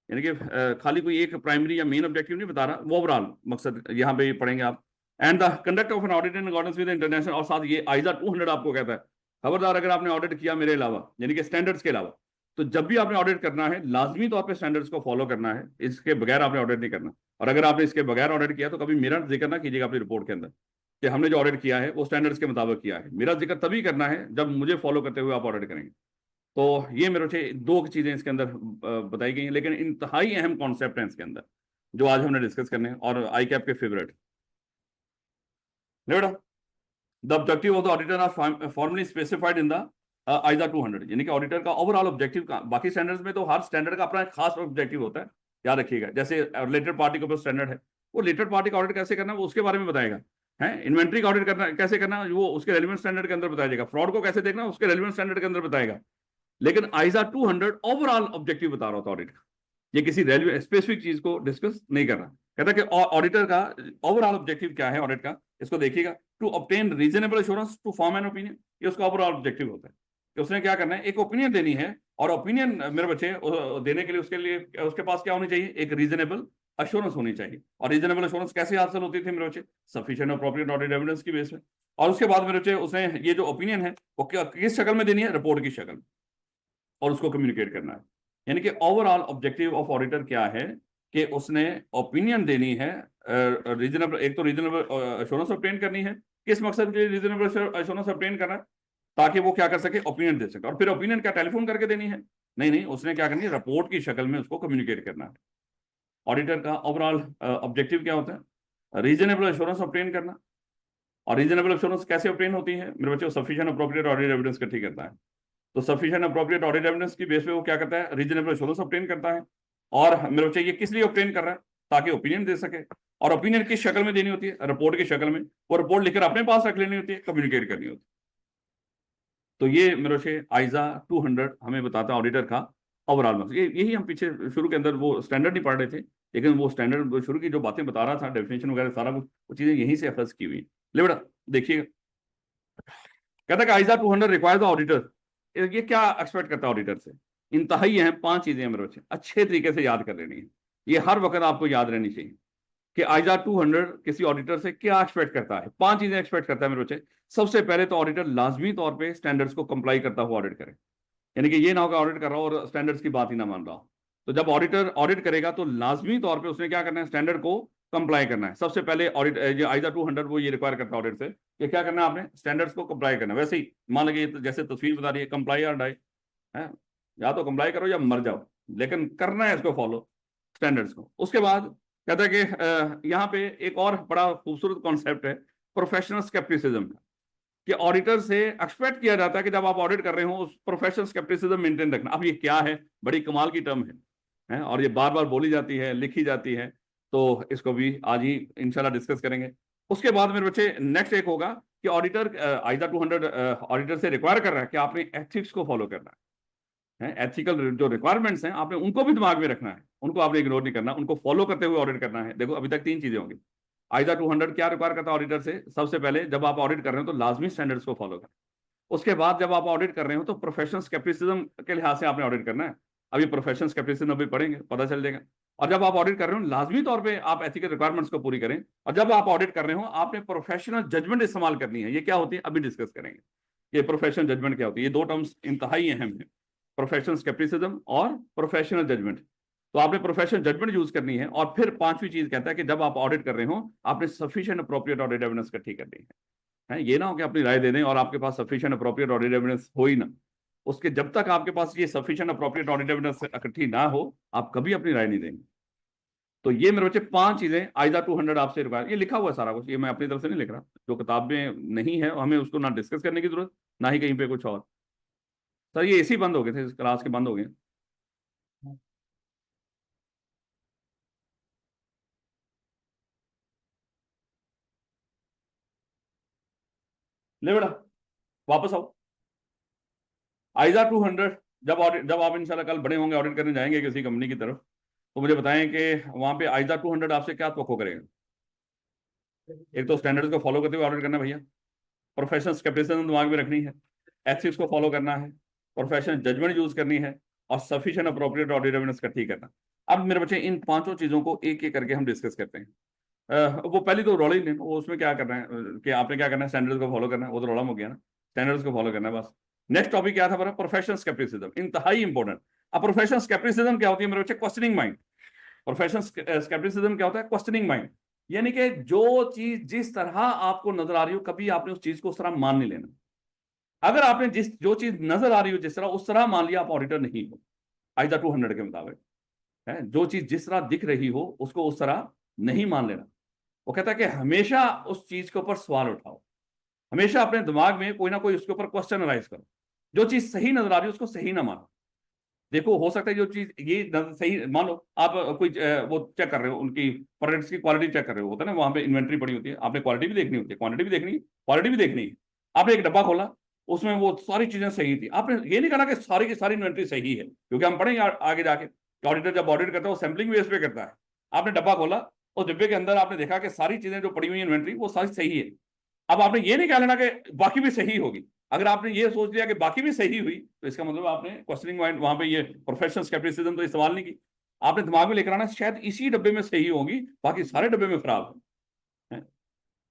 यानी कि खाली कोई एक प्राइमरी या मेन ऑब्जेक्टिव नहीं बता रहा, वो ओवरऑल मकसद यहाँ पे पढ़ेंगे आप। And the conduct of an audit in accordance with international, और साथ ये आइजा 200 आपको कहता है खबरदार अगर आपने ऑडिट किया मेरे अलावा, यानी कि स्टैंडर्ड्स के अलावा, तो जब भी आपने ऑडिट करना है लाजमी तौर पे स्टैंडर्ड्स को फॉलो करना है, इसके बगैर आपने ऑडिट नहीं करना। और अगर आपने इसके बगैर ऑडिट किया तो कभी मेरा जिक्र ना कीजिएगा अपनी रिपोर्ट के अंदर कि हमने जो ऑडिट किया है वो स्टैंडर्ड्स के मुताबिक किया है। मेरा जिक्र तभी करना है जब मुझे फॉलो करते हुए आप ऑडिट करेंगे। तो ये मेरे से दो चीजें इसके अंदर बताई गई हैं, लेकिन इंतहाई अहम कॉन्सेप्ट हैं इसके अंदर जो आज हमने डिस्कस करने हैं, और आई कैप के फेवरेट। बेटा, the objective of the auditor are formally specified in the ISA 200, यानी कि ऑडिटर का ओवरऑल ऑब्जेक्टिव का, बाकी स्टैंडर्ड्स में तो हर स्टैंडर्ड का अपना एक खास ऑब्जेक्टिव होता है, याद रखिएगा। जैसे रिलेटेड पार्टी के ऊपर स्टैंडर्ड है, वो रिलेटेड पार्टी का ऑडिट कैसे करना है वो उसके बारे में बताएगा, है इन्वेंट्री का ऑडिट करना कैसे करना वो उसके रेलिवेंट स्टैंडर्ड के अंदर बताया जाएगा, फ्रॉड को कैसे देखना उसके रेलिवेंट स्टैंडर्ड के अंदर बताएगा। लेकिन आइजा 200 ओवरऑल ऑब्जेक्टिव बता रहा था ऑडिट का, ये किसी रेलवे स्पेसिफिक चीज को डिस्कस नहीं कर रहा। कहता कि ऑडिटर का ओवरऑल ऑब्जेक्टिव क्या है ऑडिट का, इसको देखिएगा, to obtain reasonable assurance to form an opinion, ये उसका ओवरऑल ऑब्जेक्टिव होता है कि उसने क्या करना है, एक ओपिनियन देनी है, और ओपिनियन मेरे बच्चे देने के लिए उसके लिए उसके पास क्या होनी चाहिए, एक रीजनेबल अश्योरेंस होनी चाहिए। और रीजनेबल अश्योरेंस कैसे हासिल होती थी मेरे बच्चे, सफिशिएंट अप्रोप्रिएट ऑडिट एविडेंस की बेस में। और उसके बाद मेरे बच्चे उसने ये जो ओपिनियन है वो किस शक्ल में देनी है, रिपोर्ट की शक्ल में, और उसको कम्युनिकेट करना है। यानी कि ओवरऑल ऑब्जेक्टिव ऑफ ऑडिटर क्या है कि उसने ओपिनियन देनी है, रीजनेबल, एक तो रीजनेबल एश्योरेंस ऑब्टेन करनी है, किस मकसद के लिए रीजनेबल एश्योरेंस ऑब्टेन करना है, ताकि वो क्या कर सके, ओपिनियन दे सके। और फिर ओपिनियन क्या टेलीफोन करके देनी है, नहीं नहीं, उसने क्या करनी है, रिपोर्ट की शक्ल में उसको कम्युनिकेट करना है। ऑडिटर का ओवरऑल ऑब्जेक्टिव क्या होता है, रीजनेबल एश्योरेंस ऑब्टेन करना। और रीजनेबल एश्योरेंस कैसे ऑब्टेन होती है मेरे बच्चों, सफिशिएंट अप्रोप्रिएट ऑडिट एविडेंस इकट्ठी करता है। तो सफिशिएंट अप्रोप्रिएट ऑडिट एविडेंस की बेस पे वो क्या करता है, रीजनेबल एश्योरेंस ऑब्टेन करता है। और मेरे बच्चे ये किस लिए ऑब्टेन कर रहा है, ताकि ओपिनियन दे सके। और ओपिनियन किस शक्ल में देनी होती है, रिपोर्ट की शक्ल में, वो रिपोर्ट लिखकर अपने पास रख लेनी होती है, कम्युनिकेट करनी होती है। तो ये मेरे बच्चे आइजा 200 हमें बताता है ऑडिटर का ओवरऑल मकसद। ये यही हम पीछे शुरू के अंदर वो स्टैंडर्ड नहीं पढ़ रहे थे, लेकिन वो स्टैंडर्ड शुरू की जो बातें बता रहा था, डेफिनेशन वगैरह सारा कुछ, वो चीजें यहीं से अखज की हुई। ले बेटा देखिएगा, कहता है आइजा 200 रिक्वायर्स द ऑडिटर, ये क्या एक्सपेक्ट करता है ऑडिटर से, इंतहाई अहम 5 चीजें मेरे बच्चे अच्छे तरीके से याद कर लेनी है, ये हर वक्त आपको याद रहनी चाहिए कि आइजा 200 किसी ऑडिटर से क्या एक्सपेक्ट करता है। 5 चीजें एक्सपेक्ट करता है मेरे बच्चे। सबसे पहले तो ऑडिटर लाजमी तौर पे स्टैंडर्ड्स को कंप्लाई करता हुआ ऑडिट करे, यानी कि ये ना हो कि ऑडिट कर रहा हो और स्टैंडर्ड्स की बात ही ना मान रहा हो। तो जब ऑडिटर ऑडिट करेगा तो लाजमी तौर पे उसने क्या करना है, स्टैंडर्ड को कंप्लाई करना है। सबसे पहले ऑडिट जो आइजा 200 वो ये रिक्वायर करता है ऑडिट से कि क्या करना है, आपने स्टैंडर्ड्स को कंप्लाई करना है। वैसे ही मान लीजिए जैसे तस्वीर बता रही है, कंप्लाई और डाई है, या तो कंप्लाई करो या मर जाओ, लेकिन करना है इसको फॉलो, स्टैंडर्ड्स को। उसके बाद कहता है कि यहाँ पे एक और बड़ा खूबसूरत कॉन्सेप्ट है प्रोफेशनल स्केप्टिसिज्म का, कि ऑडिटर से एक्सपेक्ट किया जाता है कि जब आप ऑडिट कर रहे हो उस प्रोफेशनल स्केप्टिसिज्म मेंटेन रखना। अब ये क्या है, बड़ी कमाल की टर्म है, और ये बार बार बोली जाती है, लिखी जाती है, तो इसको भी आज ही इंशाल्लाह डिस्कस करेंगे। उसके बाद मेरे बच्चे नेक्स्ट एक होगा कि ऑडिटर आइजा 200 ऑडिटर से रिक्वायर कर रहा है कि आपने एथिक्स को फॉलो करना है, एथिकल जो रिक्वायरमेंट्स हैं आपने उनको भी दिमाग में रखना है, उनको आपने इग्नोर नहीं करना, उनको फॉलो करते हुए ऑडिट करना है। देखो अभी तक 3 चीजें होंगी। आइजा 200 क्या रिक्वायर करता है ऑडिटर से, सबसे पहले जब आप ऑडिट कर रहे हो तो लाजमी स्टैंडर्ड्स को फॉलो करें। उसके बाद जब आप ऑडिट कर रहे हो तो प्रोफेशनल स्केप्टिसिज्म के लिहाज से आपने ऑडिट करना है। अभी प्रोफेशनल स्केप्टिसिज्म अभी पढ़ेंगे, पता चल जाएगा। और जब आप ऑडिट कर रहे हो लाजमी तौर पे आप एथिकल रिक्वायरमेंट्स को पूरी करें। और जब आप ऑडिट कर रहे हो आपने प्रोफेशनल जजमेंट इस्तेमाल करनी है। ये क्या होती है अभी डिस्कस करेंगे, ये प्रोफेशनल जजमेंट क्या होती है। ये दो टर्म्स इंतहाई अहम है, प्रोफेशनल स्केप्टिसिज्म और प्रोफेशनल जजमेंट। तो आपने प्रोफेशनल जजमेंट यूज करनी है। और फिर 5वीं चीज कहता है कि जब आप ऑडिट कर रहे हो आपने सफिशिएंट अप्रोप्रिएट ऑडिट एविडेंस इकट्ठी करनी है। ये ना हो कि अपनी राय दे दें और आपके पास सफिशिएंट अप्रोप्रिएट ऑडिट एविडेंस हो ही ना, उसके जब तक आपके पास ये सफिशिएंट अप्रोप्रिएट ऑडिट एविडेंस इकट्ठी ना हो आप कभी अपनी राय नहीं देंगे। तो ये मेरे बच्चे 5 चीजें आइजा 200 आपसे रिक्वायर, ये लिखा हुआ है सारा कुछ, ये मैं अपनी तरफ से नहीं लिख रहा, जो किताब में नहीं है हमें उसको ना डिस्कस करने की जरूरत, ना ही कहीं पे कुछ और। सर ये एसी बंद हो गए थे, इस क्लास के बंद हो गए। ले बेटा वापस आओ। आइजा 200, जब आप इंशाल्लाह कल बड़े होंगे, ऑडिट करने जाएंगे किसी कंपनी की तरफ, तो मुझे बताएं कि वहां पे आइजा 200 आपसे क्या तवक्को करेगा। एक तो स्टैंडर्ड्स को फॉलो करते हुए ऑडिट करना भैया, प्रोफेशनल स्केप्टिसिज्म दिमाग में रखनी है, एथिक्स को फॉलो करना है, प्रोफेशनल जजमेंट यूज करनी है, और सफिशिएंट अप्रोप्रिएट ऑडिट एविडेंस इकट्ठी करना। अब मेरे बच्चे इन पांचों चीजों को एक एक करके हम डिस्कस करते हैं। वो पहली तो रोल ही नहीं, वो उसमें क्या करना है कि आपने क्या करना है, स्टैंडर्ड्स को फॉलो करना है, वो तो रोड़ा हो गया ना, स्टैंडर्ड्स को फॉलो करना है बस। नेक्स्ट टॉपिक क्या था मेरा, प्रोफेशनल स्केप्टिसिज्म, इंतहाई इंपॉर्टेंट। अब प्रोफेशनल स्केप्टिसिज्म क्या होती है मेरे बच्चे, क्वेश्चनिंग माइंड। प्रोफेशनल स्केप्टिसिज्म क्या होता है, क्वेश्चनिंग माइंड। यानी कि जो चीज जिस तरह आपको नजर आ रही हो, कभी आपने उस चीज को उस तरह मान नहीं लेना। अगर आपने जो चीज नजर आ रही हो जिस तरह, उस तरह मान लिया, आप ऑडिटर नहीं हो आइजा 200 के मुताबिक। है जो चीज जिस तरह दिख रही हो उसको उस तरह नहीं मान लेना। वो कहता है कि हमेशा उस चीज के ऊपर सवाल उठाओ, हमेशा अपने दिमाग में कोई ना कोई उसके ऊपर क्वेश्चन राइज करो। जो चीज सही नजर आ रही है उसको सही ना मानो। देखो हो सकता है जो चीज ये सही मान लो, आप कोई वो चेक कर रहे हो, उनकी प्रोडक्ट्स की क्वालिटी चेक कर रहे हो, होता है ना, वहां पे इन्वेंट्री पड़ी होती है, आपने क्वालिटी भी देखनी होती है, क्वांटिटी भी देखनी है, क्वालिटी भी देखनी है। आपने एक डब्बा खोला, उसमें वो सारी चीजें सही थी, आपने ये नहीं कहना कि सारी की सारी इन्वेंट्री सही है, क्योंकि हम पढ़ेंगे आगे जाके ऑडिटर जब ऑडिट करता है वो सैम्पलिंग बेस पे करता है। आपने डब्बा खोला, उस डिब्बे के अंदर आपने देखा कि सारी चीजें जो पड़ी हुई इन्वेंट्री वो सारी सही है। अब आपने ये नहीं कह लेना कि बाकी भी सही होगी। अगर आपने ये सोच लिया कि बाकी भी सही हुई, तो इसका मतलब आपने क्वेश्चनिंग माइंड वहां पे, ये प्रोफेशनल स्केप्टिसिज्म तो इस्तेमाल नहीं की। आपने दिमाग में लेकर आना शायद इसी डब्बे में सही होगी, बाकी सारे डब्बे में खराब है।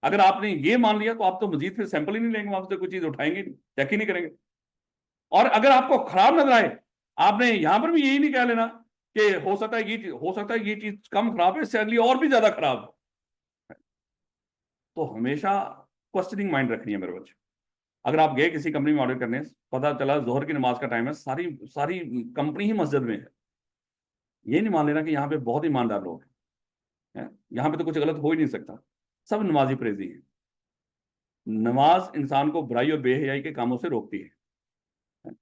अगर आपने ये मान लिया तो आप तो मजीद फिर सैंपल ही नहीं लेंगे, वहां से कोई चीज उठाएंगे नहीं, चेक ही नहीं करेंगे। और अगर आपको खराब नजर आए, आपने यहां पर भी यही नहीं कह लेना कि हो सकता है ये चीज कम खराब है, इससे अगली और भी ज्यादा खराब है। तो हमेशा क्वेश्चनिंग माइंड रखनी है मेरे बच्चे। अगर आप गए किसी कंपनी में ऑर्डर करने, पता चला जोहर की नमाज का टाइम है, सारी सारी कंपनी ही मस्जिद में है, ये नहीं मान लेना कि यहाँ पे बहुत ईमानदार लोग हैं, यहाँ पे तो कुछ गलत हो ही नहीं सकता, सब नमाजी प्रेजी है। नमाज इंसान को बुराई और बेहयाई के कामों से रोकती है।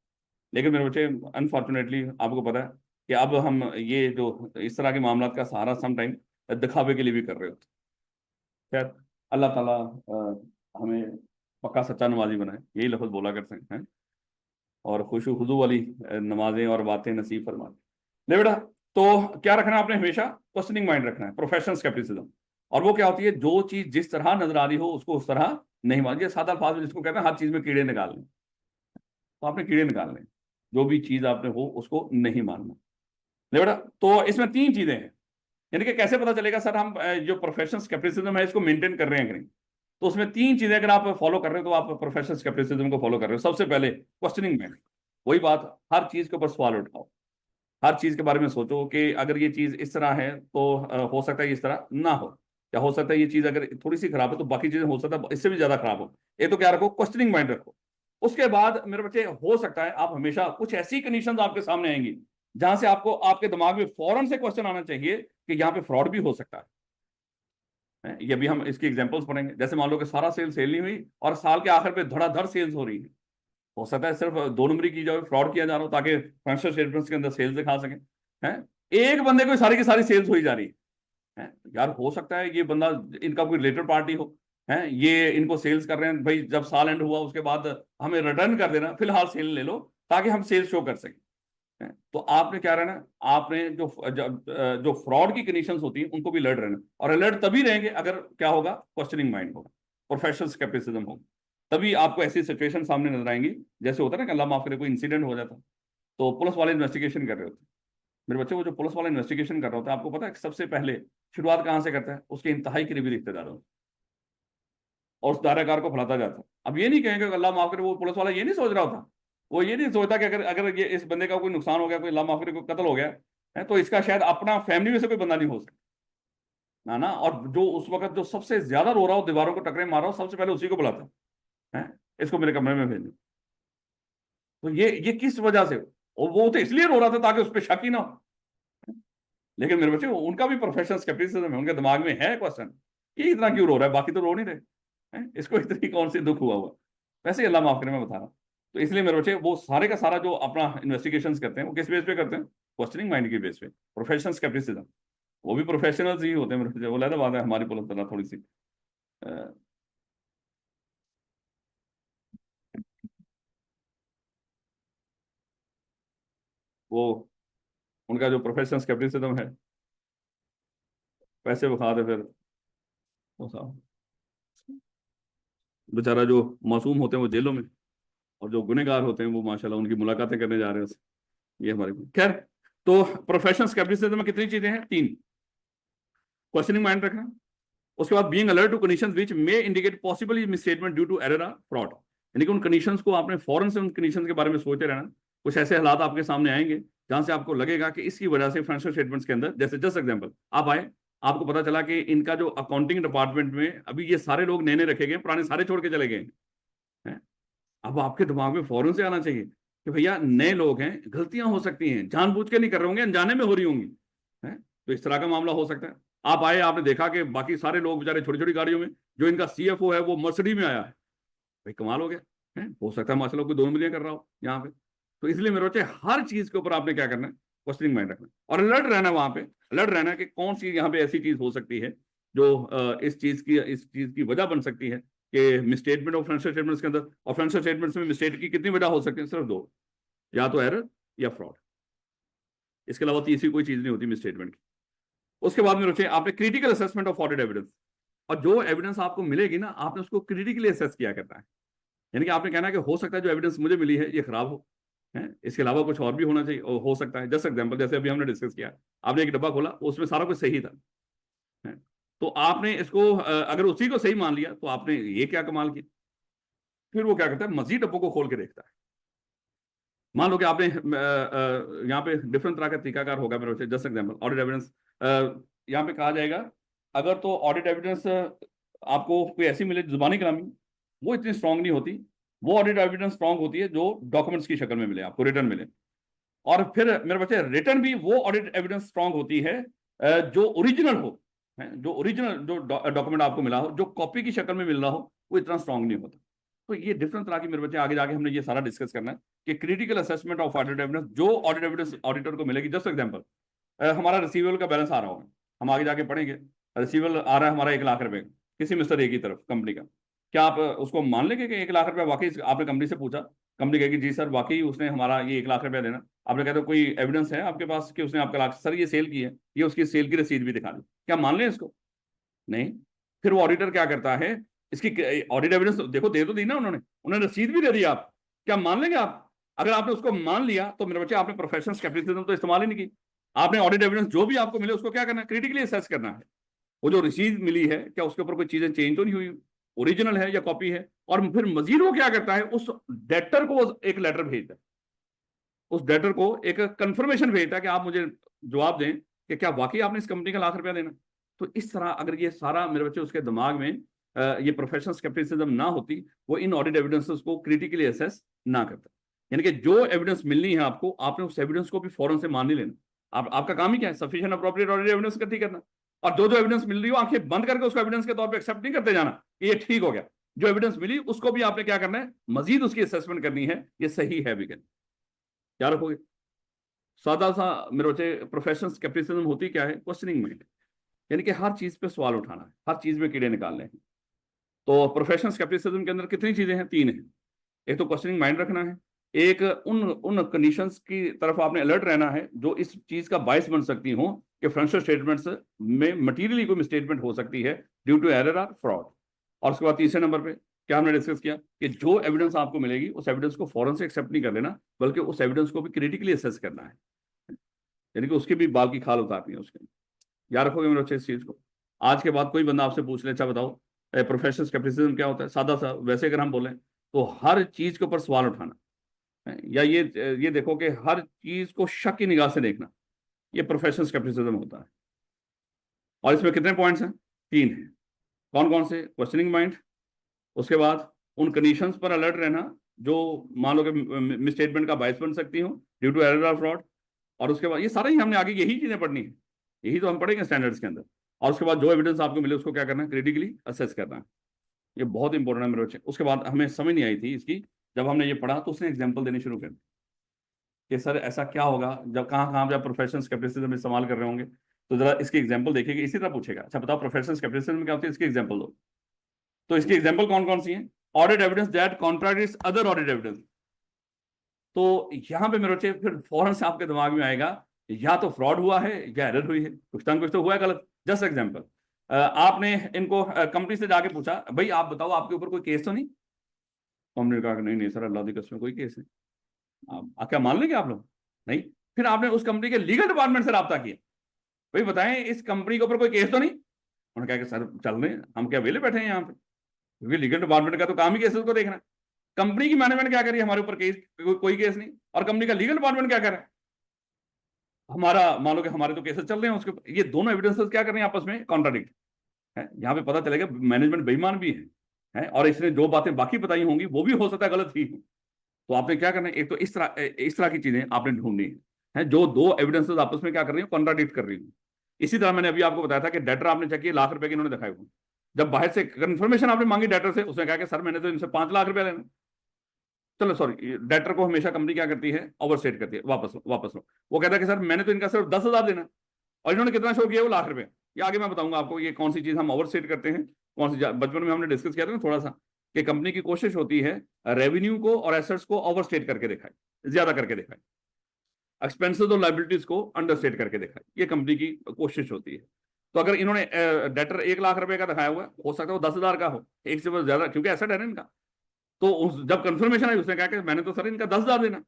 लेकिन मेरे बच्चे, अनफॉर्चुनेटली आपको पता है कि अब हम ये जो इस तरह के मामला का सहारा सम टाइम दिखावे के लिए भी कर रहे होते हैं। खैर, अल्लाह ताला हमें पक्का सच्चा नमाजी बनाए, यही लफ्ज बोला करते हैं, और खुशू खुजू वाली नमाजें और बातें नसीब फरमाए। ले बेटा, तो क्या रखना है आपने, हमेशा क्वेश्चनिंग माइंड रखना है, प्रोफेशनल स्केप्टिसिज्म। और वो क्या होती है, जो चीज जिस तरह नजर आ रही हो उसको उस तरह नहीं मान, ये सादा अल्फाज में जिसको कहते हैं हर चीज में कीड़े निकालने, तो आपने कीड़े निकालने, जो भी चीज आपने हो उसको नहीं मानना। ले बेटा, तो इसमें तीन चीजें हैं। यानी कि कैसे पता चलेगा सर हम जो प्रोफेशनल स्केप्टिसिज्म है इसको मेंटेन कर रहे हैं कि नहीं। तो उसमें तीन चीजें अगर आप फॉलो कर रहे हो तो आप प्रोफेशनल स्केप्टिसिज्म को फॉलो कर रहे हो। सबसे पहले क्वेश्चनिंग में, वही बात, हर चीज के ऊपर सवाल उठाओ, हर चीज के बारे में सोचो कि अगर ये चीज इस तरह है तो हो सकता है ये इस तरह ना हो, या हो सकता है ये चीज अगर थोड़ी सी खराब है तो बाकी चीजें हो सकता है इससे भी ज्यादा खराब हो। ये तो क्या रखो, क्वेश्चनिंग माइंड रखो। उसके बाद मेरे बच्चे, हो सकता है आप हमेशा कुछ ऐसी कंडीशंस आपके सामने आएंगी जहां से आपको आपके दिमाग में फौरन से क्वेश्चन आना चाहिए कि यहाँ पे फ्रॉड भी हो सकता ये भी हम इसकी एग्जांपल्स पढ़ेंगे। जैसे मान लो कि सारा सेल सेल नहीं हुई और साल के आखिर पे धड़ाधड़ सेल्स हो रही है, हो सकता है सिर्फ दो नंबरी की जाए, फ्रॉड किया जा रहा हो ताकि फाइनेंशियल स्टेटमेंट्स के अंदर सेल्स दिखा सकें। हैं, एक बंदे को सारी की सारी सेल्स हो ही जा रही है। यार हो सकता है ये बंदा, इनका कोई रिलेटेड पार्टी हो, है ये इनको सेल्स कर रहे हैं भाई, जब साल एंड हुआ उसके बाद हमें रिटर्न कर देना, फिलहाल सेल ले लो ताकि हम सेल्स शो कर सकें। तो आपने क्या रहना, आपने जो फ्रॉड की कंडीशंस होती हैं उनको भी अलर्ट रहना, और अलर्ट तभी रहेंगे अगर क्या होगा, क्वेश्चनिंग माइंड होगा, प्रोफेशनल स्केप्टिसिज्म होगा। तभी आपको ऐसी सिचुएशन सामने नजर आएंगी, जैसे होता है ना कि अल्लाह माफ करे कोई इंसिडेंट हो जाता, तो पुलिस वाले इन्वेस्टिगेशन कर रहे होते। मेरे बच्चे, वो जो पुलिस वाला इन्वेस्टिगेशन कर रहा होता है, आपको पता है कि सबसे पहले शुरुआत कहाँ से करता है, उसके इंतहाई करीबी रिश्तेदारों, और उस दायराकार को फैलाता जाता है। अब ये नहीं कहेंगे कि अल्लाह माफ करे, वो पुलिस वाला ये नहीं सोच रहा होता, वो ये नहीं सोचता कि अगर अगर ये इस बंदे का कोई नुकसान हो गया, कोई अल्लाह माफ करे कोई कत्ल हो गया है, तो इसका शायद अपना फैमिली में से कोई बंदा नहीं हो सकता ना ना। और जो उस वक्त जो सबसे ज्यादा रो रहा हो, दीवारों को टकरे मार रहा हो, सबसे पहले उसी को बुलाता है, इसको मेरे कमरे में भेज दो। तो ये किस वजह से, और वो तो इसलिए रो रहा था ताकि उस पर शक ही ना हो। लेकिन मेरे बच्चे, उनका भी प्रोफेशनल स्केप्टिसिज्म है, उनके दिमाग में है क्वेश्चन, ये इतना क्यों रो रहा है, बाकी तो रो नहीं रहे इसको इतनी कौन सी दुख हुआ हुआ। वैसे ही अल्लाह माफ करे, मैं बता रहा हूँ। तो इसलिए मेरे बच्चे, वो सारे का सारा जो अपना इन्वेस्टिगेशन करते हैं वो किस बेस पे करते हैं, क्वेश्चनिंग माइंड के बेस पे, प्रोफेशनल स्केप्टिसिज्म। वो भी प्रोफेशनल्स ही होते हैं मेरे बच्चे, वो लहदा बात है, हमारी पुलिस वाला थोड़ी सी वो उनका जो प्रोफेशनल स्केप्टिसिज्म है, पैसे वो खाते फिर वो साहब बेचारा जो मासूम होते हैं वो जेलों में, और जो गुनहगार होते हैं वो माशाल्लाह उनकी मुलाकातें करने जा रहे हैं। ये हमारे खैर। तो प्रोफेशनल स्केप्टिसिज्म में कितनी चीजें हैं? तीन। क्वेश्चनिंग माइंड रखना, उसके बाद being alert to conditions which may indicate possible misstatement due to error और फ्रॉड, यानी कि उन कंडीशंस को आपने फौरन से उन कंडीशंस के बारे में सोचते रहना। कुछ ऐसे हालात आपके सामने आएंगे जहां से आपको लगेगा कि इसकी वजह से फाइनेंशियल स्टेटमेंट्स के अंदर, जैसे जस्ट एग्जांपल, आप आए, आपको पता चला कि इनका जो अकाउंटिंग डिपार्टमेंट में अभी ये सारे लोग नए नए रखे गए, पुराने सारे छोड़ के चले गए हैं। अब आपके दिमाग में फौरन से आना चाहिए कि भैया नए लोग हैं, गलतियां हो सकती हैं, जानबूझ के नहीं कर रहे होंगे, अनजाने में हो रही होंगी, है। तो इस तरह का मामला हो सकता है। आप आए, आपने देखा कि बाकी सारे लोग बेचारे छोटी छोटी गाड़ियों में, जो इनका सीएफओ है वो मर्सिडीज में आया है, भाई कमाल हो गया, है। हो सकता है माशाल्लाह कोई 2 मिलियन कर रहा हो यहाँ पे। तो इसलिए मेरे बच्चे हर चीज के ऊपर आपने क्या करना है, क्वेश्चनिंग माइंड रखना और अलर्ट रहना, वहां पे अलर्ट रहना कि कौन सी यहाँ पे ऐसी चीज हो सकती है जो इस चीज की वजह बन सकती है कि मिसस्टेटमेंट ऑफ फाइनेंशियल स्टेटमेंट्स के अंदर, और फाइनेंशियल स्टेटमेंट्स में मिस्टेट की कितनी वजह हो सकती है? सिर्फ दो, या तो एरर या फ्रॉड। इसके अलावा तीसरी कोई चीज नहीं होती मिसस्टेटमेंट की। उसके बाद में रखिए आपने critical assessment of audit evidence, और जो एविडेंस आपको मिलेगी ना, आपने उसको क्रिटिकली असेस किया करना है। यानी कि आपने कहना है कि हो सकता है जो एविडेंस मुझे मिली है ये खराब हो, है, इसके अलावा कुछ और भी होना चाहिए, और हो सकता है। जस्ट एग्जांपल, जैसे अभी हमने डिस्कस किया, आपने एक डब्बा खोला, उसमें सारा कुछ सही था, है, तो आपने इसको अगर उसी को सही मान लिया तो आपने ये क्या कमाल किया। फिर वो क्या करता है, मजीद डब्बों को खोल के देखता है। मान लो कि आपने यहाँ पे डिफरेंट तरह का तरीकाकार होगा मेरे बच्चे। जस्ट एग्जांपल, ऑडिट एविडेंस, यहाँ पे कहा जाएगा, अगर तो ऑडिट एविडेंस आपको कोई ऐसी मिले जुबानी कलामी, वो इतनी स्ट्रांग नहीं होती। वो ऑडिट एविडेंस स्ट्रांग होती है जो डॉक्यूमेंट्स की शक्ल में मिले, आपको रिटर्न मिले। और फिर मेरे बच्चे रिटर्न भी वो ऑडिट एविडेंस स्ट्रांग होती है जो ओरिजिनल हो, है, जो ओरिजिनल जो डॉक्यूमेंट आपको मिला हो, जो कॉपी की शक्ल में मिल रहा हो, वो इतना स्ट्रांग नहीं होता। तो ये डिफरेंट तरह की मेरे बच्चे, आगे जाके हमने ये सारा डिस्कस करना है कि critical assessment of audit evidence जो ऑडिट एविडेंस ऑडिटर को मिलेगी। जस्ट एग्जांपल, हमारा रिसीवेबल का बैलेंस आ रहा होगा, हम आगे जाके पढ़ेंगे, रिसीवेबल आ रहा है हमारा 1 लाख रुपए किसी मिस्टर ए की तरफ, कंपनी का। क्या आप उसको मान लेंगे कि 1 लाख रुपया वाकई? आपने कंपनी से पूछा, कंपनी कहेगी जी सर वाकई उसने हमारा ये 1 लाख रुपया देना। आपने कहते कोई एविडेंस है आपके पास कि उसने आपका लाख? सर ये सेल की है, ये उसकी सेल की रसीद भी दिखा दी। क्या मान लें इसको? नहीं। फिर वो ऑडिटर क्या करता है, इसकी ऑडिट एविडेंस देखो दे तो दी ना उन्होंने, उन्होंने रसीद भी दे दी, आप क्या मान लेंगे? आप अगर आपने उसको मान लिया तो मेरे बच्चे आपने प्रोफेशनल स्केप्टिसिज्म तो इस्तेमाल ही नहीं की। आपने ऑडिट एविडेंस जो भी आपको मिले उसको क्या करना है, क्रिटिकली असेस करना है। वो जो रसीद मिली है क्या उसके ऊपर कोई चीजें चेंज तो नहीं हुई, ओरिजिनल है या कॉपी है। और फिर मजीद वो क्या करता है, उस डेटर को एक लेटर भेजता है, उस डेटर को एक कंफर्मेशन भेजता है कि आप मुझे जवाब दें कि क्या वाकई आपने इस कंपनी का 1 लाख रुपया देना। तो इस तरह अगर ये सारा मेरे बच्चे उसके दिमाग में ये प्रोफेशनल स्केप्टिसिज्म ना होती, वो इन ऑडिट एविडेंसेस को क्रिटिकली असेस ना करता। यानी कि जो एविडेंस मिलनी है आपको, आपने उस एविडेंस को भी फौरन से मान नहीं लेना। आपका काम ही क्या है, सफिशिएंट अप्रोप्रिएट ऑडिट एविडेंस इकट्ठी करना। और जो जो एविडेंस मिल रही हो आंखें बंद करके उसको एविडेंस के तौर पर एक्सेप्ट नहीं करते जाना कि ये ठीक हो गया। जो एविडेंस मिली उसको भी आपने क्या करना है, मजीद उसकी असेसमेंट करनी है, ये सही है भी क्या रखोगे। सादा सा मेरे बच्चे प्रोफेशनल स्केप्टिसिज्म होती क्या है, क्वेश्चनिंग माइंड, यानी कि हर चीज पे सवाल उठाना है, हर चीज में कीड़े निकालने हैं। तो प्रोफेशनल स्केप्टिसिज्म के अंदर कितनी चीजें हैं, तीन है। एक तो क्वेश्चनिंग माइंड रखना है, एक उन उन कंडीशंस की तरफ आपने अलर्ट रहना है जो इस चीज का बायस बन सकती हो कि फाइनेंशियल स्टेटमेंट्स में मटीरियली कोई मिसस्टेटमेंट हो सकती है ड्यू टू एरर और फ्रॉड। और उसके बाद तीसरे नंबर पे क्या हमने डिस्कस किया कि जो एविडेंस आपको मिलेगी उस एविडेंस को फौरन से एक्सेप्ट नहीं कर लेना, बल्कि उस एविडेंस को भी क्रिटिकली असेस करना है, यानी कि उसकी भी बाल की खाल उतारनी है उसके। याद रखोगे मेरे बच्चे इस चीज को। आज के बाद कोई बंदा आपसे पूछ ले, अच्छा बताओ प्रोफेशनल स्केप्टिसिज्म क्या होता है, सादा सा वैसे अगर हम बोलें तो हर चीज के ऊपर सवाल उठाना है, या ये देखो कि हर चीज को शक की निगाह से देखना, ये प्रोफेशनल स्केप्टिसिज्म होता है। और इसमें कितने पॉइंट्स हैं, तीन हैं। कौन कौन से, क्वेश्चनिंग माइंड, उसके बाद उन कंडीशंस पर अलर्ट रहना जो मान लो कि मिसस्टेटमेंट का बायस बन सकती हो ड्यू टू एरर और फ्रॉड। और उसके बाद ये सारा ही हमने आगे यही चीजें पढ़नी है, यही तो हम पढ़ेंगे स्टैंडर्ड्स के अंदर। और उसके बाद जो एविडेंस आपको मिले उसको क्या करना है, क्रिटिकली असेस करना है। ये बहुत इंपॉर्टेंट है मेरे बच्चे। उसके बाद हमें समझ नहीं आई थी इसकी, जब हमने ये पढ़ा तो उसने एग्जाम्पल देनी शुरू कर दी कि सर ऐसा क्या होगा जब कहाँ कहाँ जब प्रोफेशनल स्केप्टिसिज्म इस्तेमाल कर रहे होंगे, तो जरा इसकी एग्जाम्पल देखिएगा। इसी तरह पूछेगा, अच्छा बताओ प्रोफेशनल स्केप्टिसिज्म क्या होती है, इसकी एग्जाम्पल दो। तो इसकी एग्जाम्पल कौन कौन सी है, audit evidence that contradicts other audit evidence. तो यहाँ पे मेरे बच्चे फिर फौरन से आपके दिमाग में आएगा या तो फ्रॉड हुआ है या एरर हुई है, कुछ ना कुछ तो हुआ है गलत। जस्ट एग्जाम्पल, आपने इनको कंपनी से जाके पूछा, भाई आप बताओ आपके ऊपर कोई केस तो नहीं? कंपनी ने कहा कि नहीं नहीं सर, अल्लाह की कसम कोई केस नहीं। क्या मान लेंगे आप लोग? नहीं। फिर आपने उस कंपनी के लीगल डिपार्टमेंट से रब्ता किया, भाई बताएं इस कंपनी के ऊपर कोई केस तो नहीं? उन्होंने कहा कि सर चल रहे हैं, हम क्या वेले बैठे हैं यहाँ पे, क्योंकि लीगल डिपार्टमेंट का तो काम ही केसेस को देखना है। कंपनी की मैनेजमेंट क्या करिए, हमारे ऊपर केस कोई केस नहीं, और कंपनी का लीगल डिपार्टमेंट क्या कर रहा है, हमारा मान लो कि हमारे तो केसेस चल रहे हैं उसके ऊपर। ये दोनों एविडेंसेस क्या कर रहे हैं, आपस में कॉन्ट्राडिक्ट है। यहाँ पे पता चलेगा मैनेजमेंट बेईमान भी है, और इसने जो बातें बाकी बताई होंगी वो भी हो सकता है गलत ही हो। तो आपने क्या करना है, एक तो इस तरह की चीजें आपने ढूंढनी है जो दो एविडेंसेस आपस में क्या कर रही है, कॉन्ट्राडिक्ट कर रही है। इसी तरह मैंने अभी आपको बताया था कि डेटर आपने चेक किया, ₹1,00,000 के इन्होंने दिखाए हुए। जब बाहर से कंफर्मेशन आपने मांगी डेटर से, उसने कहा कि सर मैंने तो इनसे ₹5,00,000 लेना। चलो सॉरी, डेटर को हमेशा कंपनी क्या करती है, ओवरस्टेट करती है, वापस लो वापस लो। वो कहता है कि सर मैंने तो इनका सिर्फ 10,000 देना, और इन्होंने कितना शो किया, वो ₹1,00,000। ये आगे मैं बताऊंगा आपको ये कौन सी चीज हम ओवरस्टेट करते हैं, कौन सी बचपन में हमने डिस्कस किया था ना थोड़ा सा, कि कंपनी की कोशिश होती है रेवेन्यू को और एसेट्स को ओवरस्टेट करके दिखाए, ज्यादा करके दिखाए, एक्सपेंसेस और लाइबिलिटीज को अंडरस्टेट करके दिखाए, ये कंपनी की कोशिश होती है। तो अगर इन्होंने डेटर ₹1,00,000 का दिखाया हुआ है, हो सकता है वो 10,000 का हो, एक से बस ज्यादा, क्योंकि एसेट है ना इनका। तो जब कंफर्मेशन आई उसने कहा कि मैंने तो सर इनका 10,000 देना,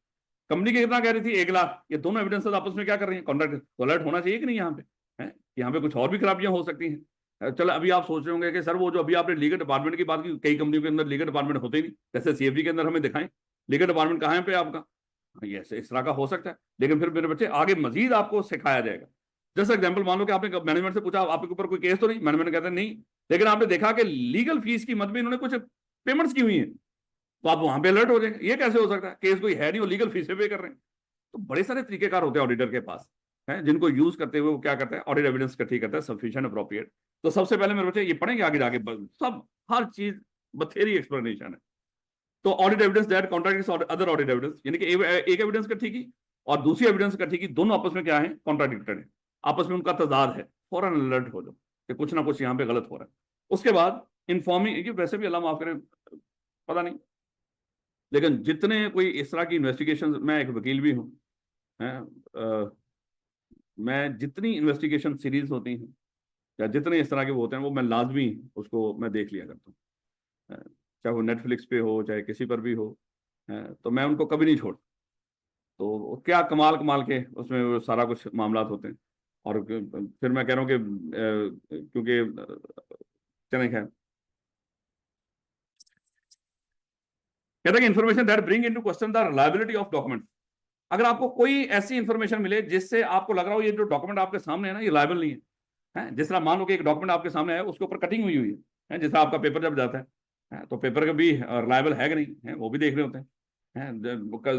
कंपनी की कितना कह रही थी, 1,00,000। ये दोनों एविडेंसेस आपस में क्या कर रही है, कॉन्ट्रैक्ट कोलैट होना चाहिए कि नहीं यहाँ पे, है यहाँ पे कुछ और भी खराबियां हो सकती हैं। चलो अभी आप सोच रहे होंगे कि सर वो जो अभी आपने लीगल डिपार्टमेंट की बात की, कई कंपनियों के अंदर लीगल डिपार्टमेंट होते ही नहीं, जैसे सीएफडी के अंदर हमें दिखाएं लीगल डिपार्टमेंट कहाँ है पे आपका। ये इस तरह का हो सकता है, लेकिन फिर मेरे बच्चे आगे मजीद आपको सिखाया जाएगा। जैसे एग्जाम्पल, मान लो कि आपने मैनेजमेंट से पूछा आपके ऊपर कोई केस तो नहीं, मैनेजमेंट कहते हैं नहीं, लेकिन आपने देखा कि लीगल फीस की मद में इन्होंने कुछ पेमेंट्स की हुई है, तो आप वहां पे अलर्ट हो जाएंगे, ये कैसे हो सकता है, केस कोई है नहीं और लीगल फीसें पे कर रहे हैं। तो बड़े सारे तरीकेकार होते हैं ऑडिटर के पास, हैं जिनको यूज करते हुए वो क्या करता है, ऑडिट एविडेंस इकट्ठी करता है सफिशिएंट अप्रोप्रिएट। तो सबसे पहले मेरे बच्चे ये पढ़ेंगे आगे जाके, सब हर चीज बथेरी एक्सप्लेनेशन है। तो audit evidence that contradicts other audit evidence, यानी कि एक एविडेंस इकट्ठी की और दूसरी एविडेंस इकट्ठी की, दोनों आपस में क्या है, कॉन्ट्राडिक्टेड है, आपस में उनका तजाद है, फौरन अलर्ट हो जाओ कि कुछ ना कुछ यहाँ पे गलत हो रहा है। उसके बाद इन्फॉर्मिंग, वैसे भी अल्लाह माफ करें पता नहीं, लेकिन जितने कोई इस तरह की इन्वेस्टिगेशन, मैं एक वकील भी हूँ, हैं, मैं जितनी इन्वेस्टिगेशन सीरीज होती हैं या जितने इस तरह के वो होते हैं, वो मैं लाजमी उसको मैं देख लिया करता हूँ, चाहे वो नेटफ्लिक्स पे हो चाहे किसी पर भी हो, तो मैं उनको कभी नहीं छोड़। तो क्या कमाल कमाल के उसमें वो सारा कुछ मामला होते हैं। और फिर मैं कह रहा हूँ कि क्योंकि चलें खैर, कहते हैं कि information that bring into question the reliability of document. अगर आपको कोई ऐसी इन्फॉर्मेशन मिले जिससे आपको लग रहा हो ये जो डॉक्यूमेंट आपके सामने है ना, ये लायबल नहीं है, जिस तरह मान लो कि एक डॉक्यूमेंट आपके सामने है, उसके ऊपर कटिंग हुई हुई है, जिस तरह आपका पेपर जब जाता है, तो पेपर का भी रिलायबल है कि नहीं है, वो भी देख रहे होते हैं,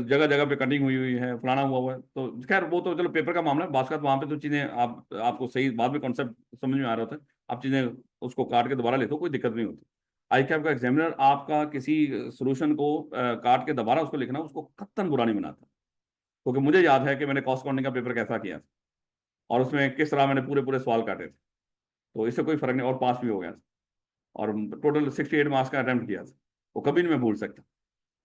जगह जगह पे कटिंग हुई हुई है, फलाना हुआ हुआ है, तो खैर वो तो चलो पेपर का मामला है, बात वहां पे तो चीजें आपको सही बाद में कॉन्सेप्ट समझ में आ रहा होता है, आप चीजें उसको काट के दोबारा लिखो, कोई दिक्कत नहीं होती। आई कैप का एग्जामिनर आपका किसी सोल्यूशन को काट के दोबारा उसको लिखना, उसको कत्तन बुरा नहीं बनाता, क्योंकि मुझे याद है कि मैंने कॉस्ट काउंटिंग का पेपर कैसा किया था, और उसमें किस तरह मैंने पूरे पूरे सवाल काटे थे, तो इससे कोई फर्क नहीं, और पास भी हो गया था, और टोटल 68 मार्क्स का अटेम्प्ट किया था, वो कभी नहीं मैं भूल सकता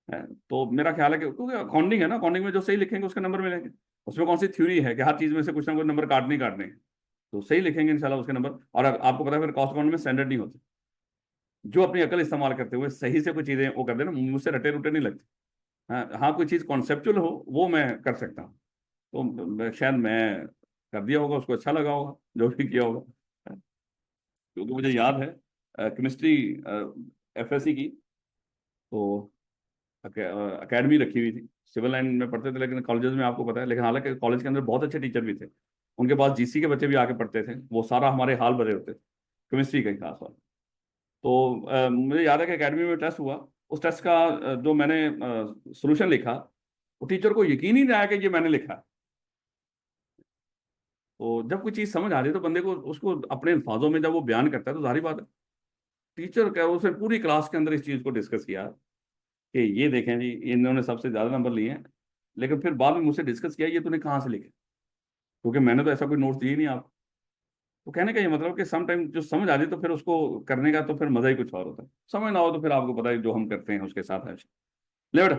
है। तो मेरा ख्याल है कि क्योंकि अकाउंटिंग है ना, अकाउंटिंग में जो सही लिखेंगे उसके नंबर मिलेंगे। उसमें कौन सी थ्योरी है कि हर चीज में से कुछ ना कुछ नंबर काटने ही काटने हैं, तो सही लिखेंगे इंशाल्लाह उसके नंबर। और आपको पता है फिर कॉस्ट अकाउंट में स्टैंडर्ड नहीं होते, जो अपनी अकल इस्तेमाल करते हुए सही से कोई चीजें वो करते हैं ना, मुझसे रटे रुटे नहीं लगते। हाँ हाँ, कोई चीज कॉन्सेप्चुअल हो वो मैं कर सकता हूँ, तो शायद मैं कर दिया होगा, उसको अच्छा लगा होगा जो भी किया होगा। क्योंकि मुझे याद है केमिस्ट्री एफएससी की, तो अकेडमी रखी हुई थी, सिविल लाइन में पढ़ते थे लेकिन कॉलेजेस में आपको पता है, लेकिन हालांकि कॉलेज के अंदर बहुत अच्छे टीचर भी थे, उनके पास जीसी के बच्चे भी आके पढ़ते थे, वो सारा हमारे हाल भरे होते थे, केमिस्ट्री का ही खास बात। तो मुझे याद है कि अकेडमी में टेस्ट हुआ, उस टेस्ट का जो मैंने सोल्यूशन लिखा, वो टीचर को यकीन ही नहीं आया कि ये मैंने लिखा है। तो जब कोई चीज़ समझ आ रही है तो बंदे को उसको अपने अल्फाजों में जब वो बयान करता है तो जाहिर बात है, टीचर क्या उसने पूरी क्लास के अंदर इस चीज़ को डिस्कस किया कि ये देखें जी इन्होंने सबसे ज़्यादा नंबर लिए हैं, लेकिन फिर बाद में मुझसे डिस्कस किया ये तूने कहाँ से लिखे, क्योंकि मैंने तो ऐसा कोई नोट्स दिए ही नहीं आपको। तो कहने का ये मतलब कि सम टाइम जो समझ आ जाए तो फिर उसको करने का तो फिर मजा ही कुछ और होता है, समझ ना हो तो फिर आपको पता है जो हम करते हैं उसके साथ है। ले बेटा।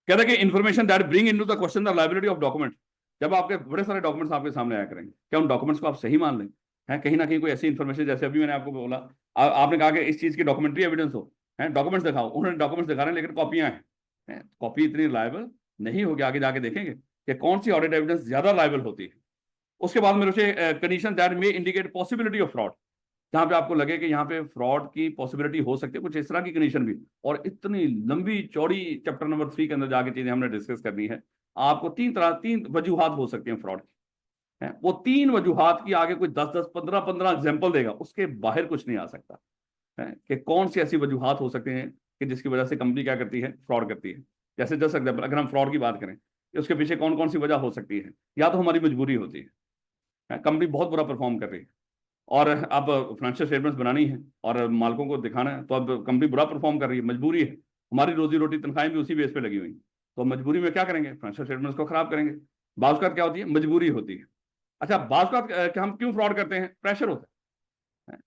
कहता है कि information that bring into the question the liability of document. जब आपके बड़े सारे डॉक्यूमेंट्स आपके सामने आया करेंगे, क्या उन डॉक्यूमेंट्स को आप सही मान लें? है कहीं ना कहीं कोई ऐसी इन्फॉर्मेशन, जैसे अभी मैंने आपको बोला, आपने कहा कि इस चीज की डॉक्यूमेंट्री एविडेंस हो, है डॉक्यूमेंट्स दिखाओ, उन्होंने डॉक्यूमेंट्स दिखा रहे हैं लेकिन कॉपियां हैं, कॉपी इतनी लायबल नहीं होगी। आगे जाके देखेंगे कि कौन सी ऑडिट एविडेंस ज्यादा लायबल होती है। उसके बाद मेरे से condition that may indicate possibility of fraud, जहां पे आपको लगे कि यहाँ पे फ्रॉड की पॉसिबिलिटी हो सकती है, कुछ इस तरह की कंडीशन भी। और इतनी लंबी चौड़ी चैप्टर नंबर 3 के अंदर जाके चीजें हमने डिस्कस करनी है। आपको तीन वजूहात हो सकती हैं फ्रॉड की, है वो तीन वजूहात की आगे कोई 10-10, 15-15 एग्जाम्पल देगा, उसके बाहर कुछ नहीं आ सकता है कि कौन सी ऐसी वजूहात हो सकते हैं कि जिसकी वजह से कंपनी क्या करती है, फ्रॉड करती है। जैसे 10 एग्जाम्पल अगर हम फ्रॉड की बात करें, उसके पीछे कौन कौन सी वजह हो सकती है। या तो हमारी मजबूरी होती है, कंपनी बहुत बुरा परफॉर्म कर रही है और अब फाइनेंशियल स्टेटमेंट्स बनानी है और मालिकों को दिखाना है, तो अब कंपनी बुरा परफॉर्म कर रही है, मजबूरी है, हमारी रोजी रोटी तनख्वाहें भी उसी बेस पे लगी हुई, तो मजबूरी में क्या करेंगे, फाइनेंशियल स्टेटमेंट्स को खराब करेंगे। बात क्या होती है, मजबूरी होती है। अच्छा, बात कि हम क्यों फ्रॉड करते हैं, प्रेशर होता है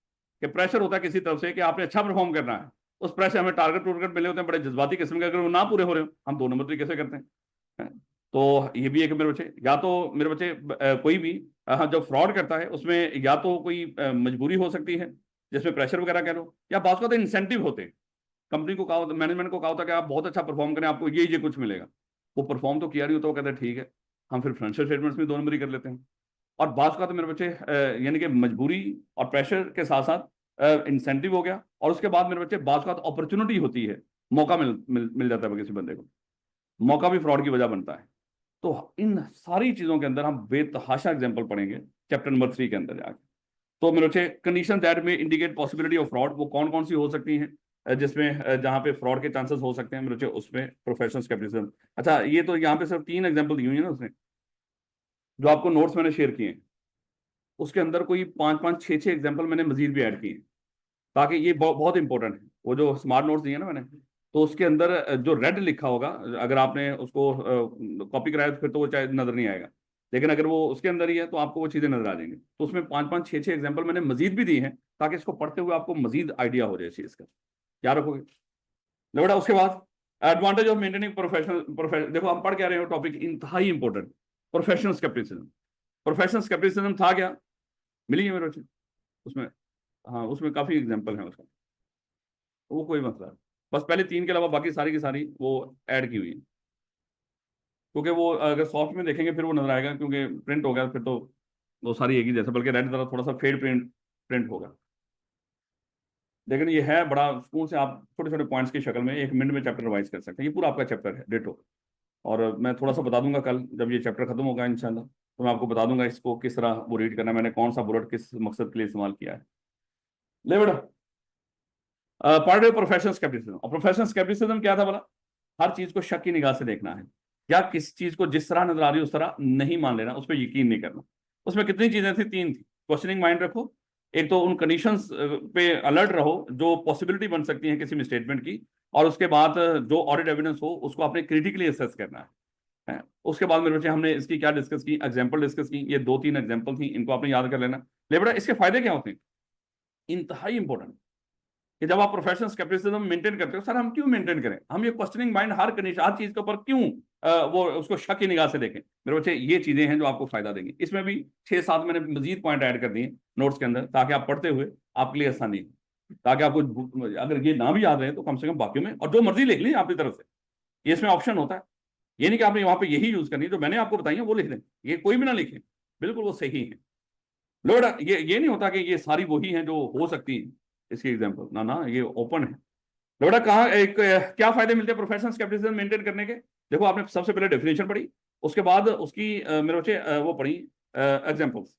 कि प्रेशर होता है किसी तरफ से कि आपने अच्छा परफॉर्म करना है, उस प्रेशर हमें टारगेट मिले होते हैं बड़े जज्बाती किस्म के, अगर वो ना पूरे हो रहे हो हम 2 नंबर तरीके से करते हैं। तो ये भी एक मेरे बच्चे, या तो मेरे बच्चे कोई भी हाँ जो फ्रॉड करता है उसमें या तो कोई मजबूरी हो सकती है जिसमें प्रेशर वगैरह कह लो, या बात का तो इंसेंटिव होते हैं। कंपनी को कहा, मैनेजमेंट को कहा होता कि आप बहुत अच्छा परफॉर्म करें, आपको ये कुछ मिलेगा। वो परफॉर्म तो किया नहीं होता, वो कहते हैं ठीक है, हम फिर फाइनेंशियल स्टेटमेंट्स में 2 नंबरी कर लेते हैं। और बात का तो मेरे बच्चे यानी कि मजबूरी और प्रेशर के साथ साथ इंसेंटिव हो गया, और उसके बाद मेरे बच्चे बात का तो अपॉर्चुनिटी होती है, मौका मिल जाता है किसी बंदे को, मौका भी फ्रॉड की वजह बनता है। तो इन सारी चीजों के अंदर हम बेतहाशा एग्जांपल पढ़ेंगे चैप्टर नंबर 3 के अंदर जाके। तो मेरे बच्चे कंडीशन दैट में इंडिकेट पॉसिबिलिटी ऑफ फ्रॉड, वो कौन कौन सी हो सकती हैं जिसमें जहां पे फ्रॉड के चांसेस हो सकते हैं मेरे बच्चे, उसमें प्रोफेशनल स्केप्टिसिज्म। अच्छा, ये तो यहाँ पे सिर्फ 3 एग्जांपल दी हुई है ना उसने, जो आपको नोट्स मैंने शेयर किए हैं उसके अंदर कोई 5-5, 6-6 एग्जांपल मैंने मजीद भी ऐड किए हैं, ताकि ये बहुत इंपॉर्टेंट है। वो जो स्मार्ट नोट्स दिए ना मैंने, तो उसके अंदर जो रेड लिखा होगा, अगर आपने उसको कॉपी कराया तो फिर तो वो चाहे नजर नहीं आएगा, लेकिन अगर वो उसके अंदर ही है तो आपको वो चीजें नजर आ जाएंगी। तो उसमें 5-5, 6-6 एग्जाम्पल मैंने मजीद भी दी हैं, ताकि इसको पढ़ते हुए आपको मजीद आइडिया हो जाए चीज का। क्या रखोगे बेटा? उसके बाद एडवांटेज ऑफ मेंटेनिंग प्रोफेशनल, देखो हम पढ़ क्या रहे हो, टॉपिक इंतहाई important, professional scepticism. Professional scepticism था क्या, मिली है मेरे उसमें? हाँ, उसमें काफी एग्जाम्पल है उसका, वो कोई मसला नहीं। बस पहले 3 के अलावा बाकी सारी की सारी वो ऐड की हुई है, क्योंकि वो अगर सॉफ्ट में देखेंगे फिर वो नजर आएगा, क्योंकि प्रिंट हो गया फिर तो वो सारी एक ही जैसा, बल्कि रेड तरह थोड़ा सा फेड प्रिंट प्रिंट होगा। लेकिन ये है बड़ा सुकून से आप छोटे छोटे पॉइंट्स की शक्ल में 1 मिनट में चैप्टर रिवाइज कर सकते हैं। ये पूरा आपका चैप्टर है डिटो। और मैं थोड़ा सा बता दूंगा कल जब ये चैप्टर खत्म होगा इंशाल्लाह, तो मैं आपको बता दूंगा इसको किस तरह वो रीड करना है, मैंने कौन सा बुलेट किस मकसद के लिए इस्तेमाल किया है। ले बेटा, पढ़ रहे हो प्रोफेशनल स्केप्टिसिज्म। और प्रोफेशनल स्केप्टिसिज्म क्या था बोला, हर चीज को शक की निगाह से देखना है, या किस चीज को जिस तरह नजर आ रही है उस तरह नहीं मान लेना, उस पर यकीन नहीं करना। उसमें कितनी चीजें थी, 3 थी। क्वेश्चनिंग माइंड रखो, एक तो उन कंडीशंस पे अलर्ट रहो जो पॉसिबिलिटी बन सकती है किसी भी स्टेटमेंट की, और उसके बाद जो ऑडिट एविडेंस हो उसको आपने क्रिटिकली असेस करना है। उसके बाद मेरे बच्चे हमने इसकी क्या डिस्कस की, एग्जाम्पल डिस्कस की, ये 2-3 एग्जाम्पल थी, इनको आपने याद कर लेना। ले बेटा, इसके फायदे क्या होते हैं, इंतहाई इंपॉर्टेंट, कि जब आप प्रोफेशनल स्केप्टिसिज्म मेंटेन करते हो, सर हम क्यों मेंटेन करें, हम ये क्वेश्चनिंग माइंड हर कंडीशन हर चीज के ऊपर क्यों वो उसको शक की निगाह से देखें। मेरे बच्चे ये चीजें हैं जो आपको फायदा देंगी। इसमें भी 6-7 मैंने मजीद पॉइंट ऐड कर दिए नोट्स के अंदर, ताकि आप पढ़ते हुए आपके लिए आसानी हो, ताकि आपको अगर ये ना भी याद रहे तो कम से कम बाकियों में, और जो मर्जी लिख लें आपकी तरफ से, ये इसमें ऑप्शन होता है। ये नहीं कि आपने वहां पे यही यूज करनी है, जो मैंने आपको बताई है वो लिख दें, ये कोई भी ना लिखे, बिल्कुल वो सही है। लोड ये नहीं होता कि ये सारी वही हैं जो हो सकती है इसकी एग्जाम्पल, ना ना, ये ओपन है। लोड़ा कहा एक क्या फायदे मिलते हैं प्रोफेशनल स्केप्टिसिज्म मेंटेन करने के। देखो, आपने सबसे पहले डेफिनेशन पढ़ी, उसके बाद उसकी मेरे बच्चे वो पढ़ी एग्जांपल्स।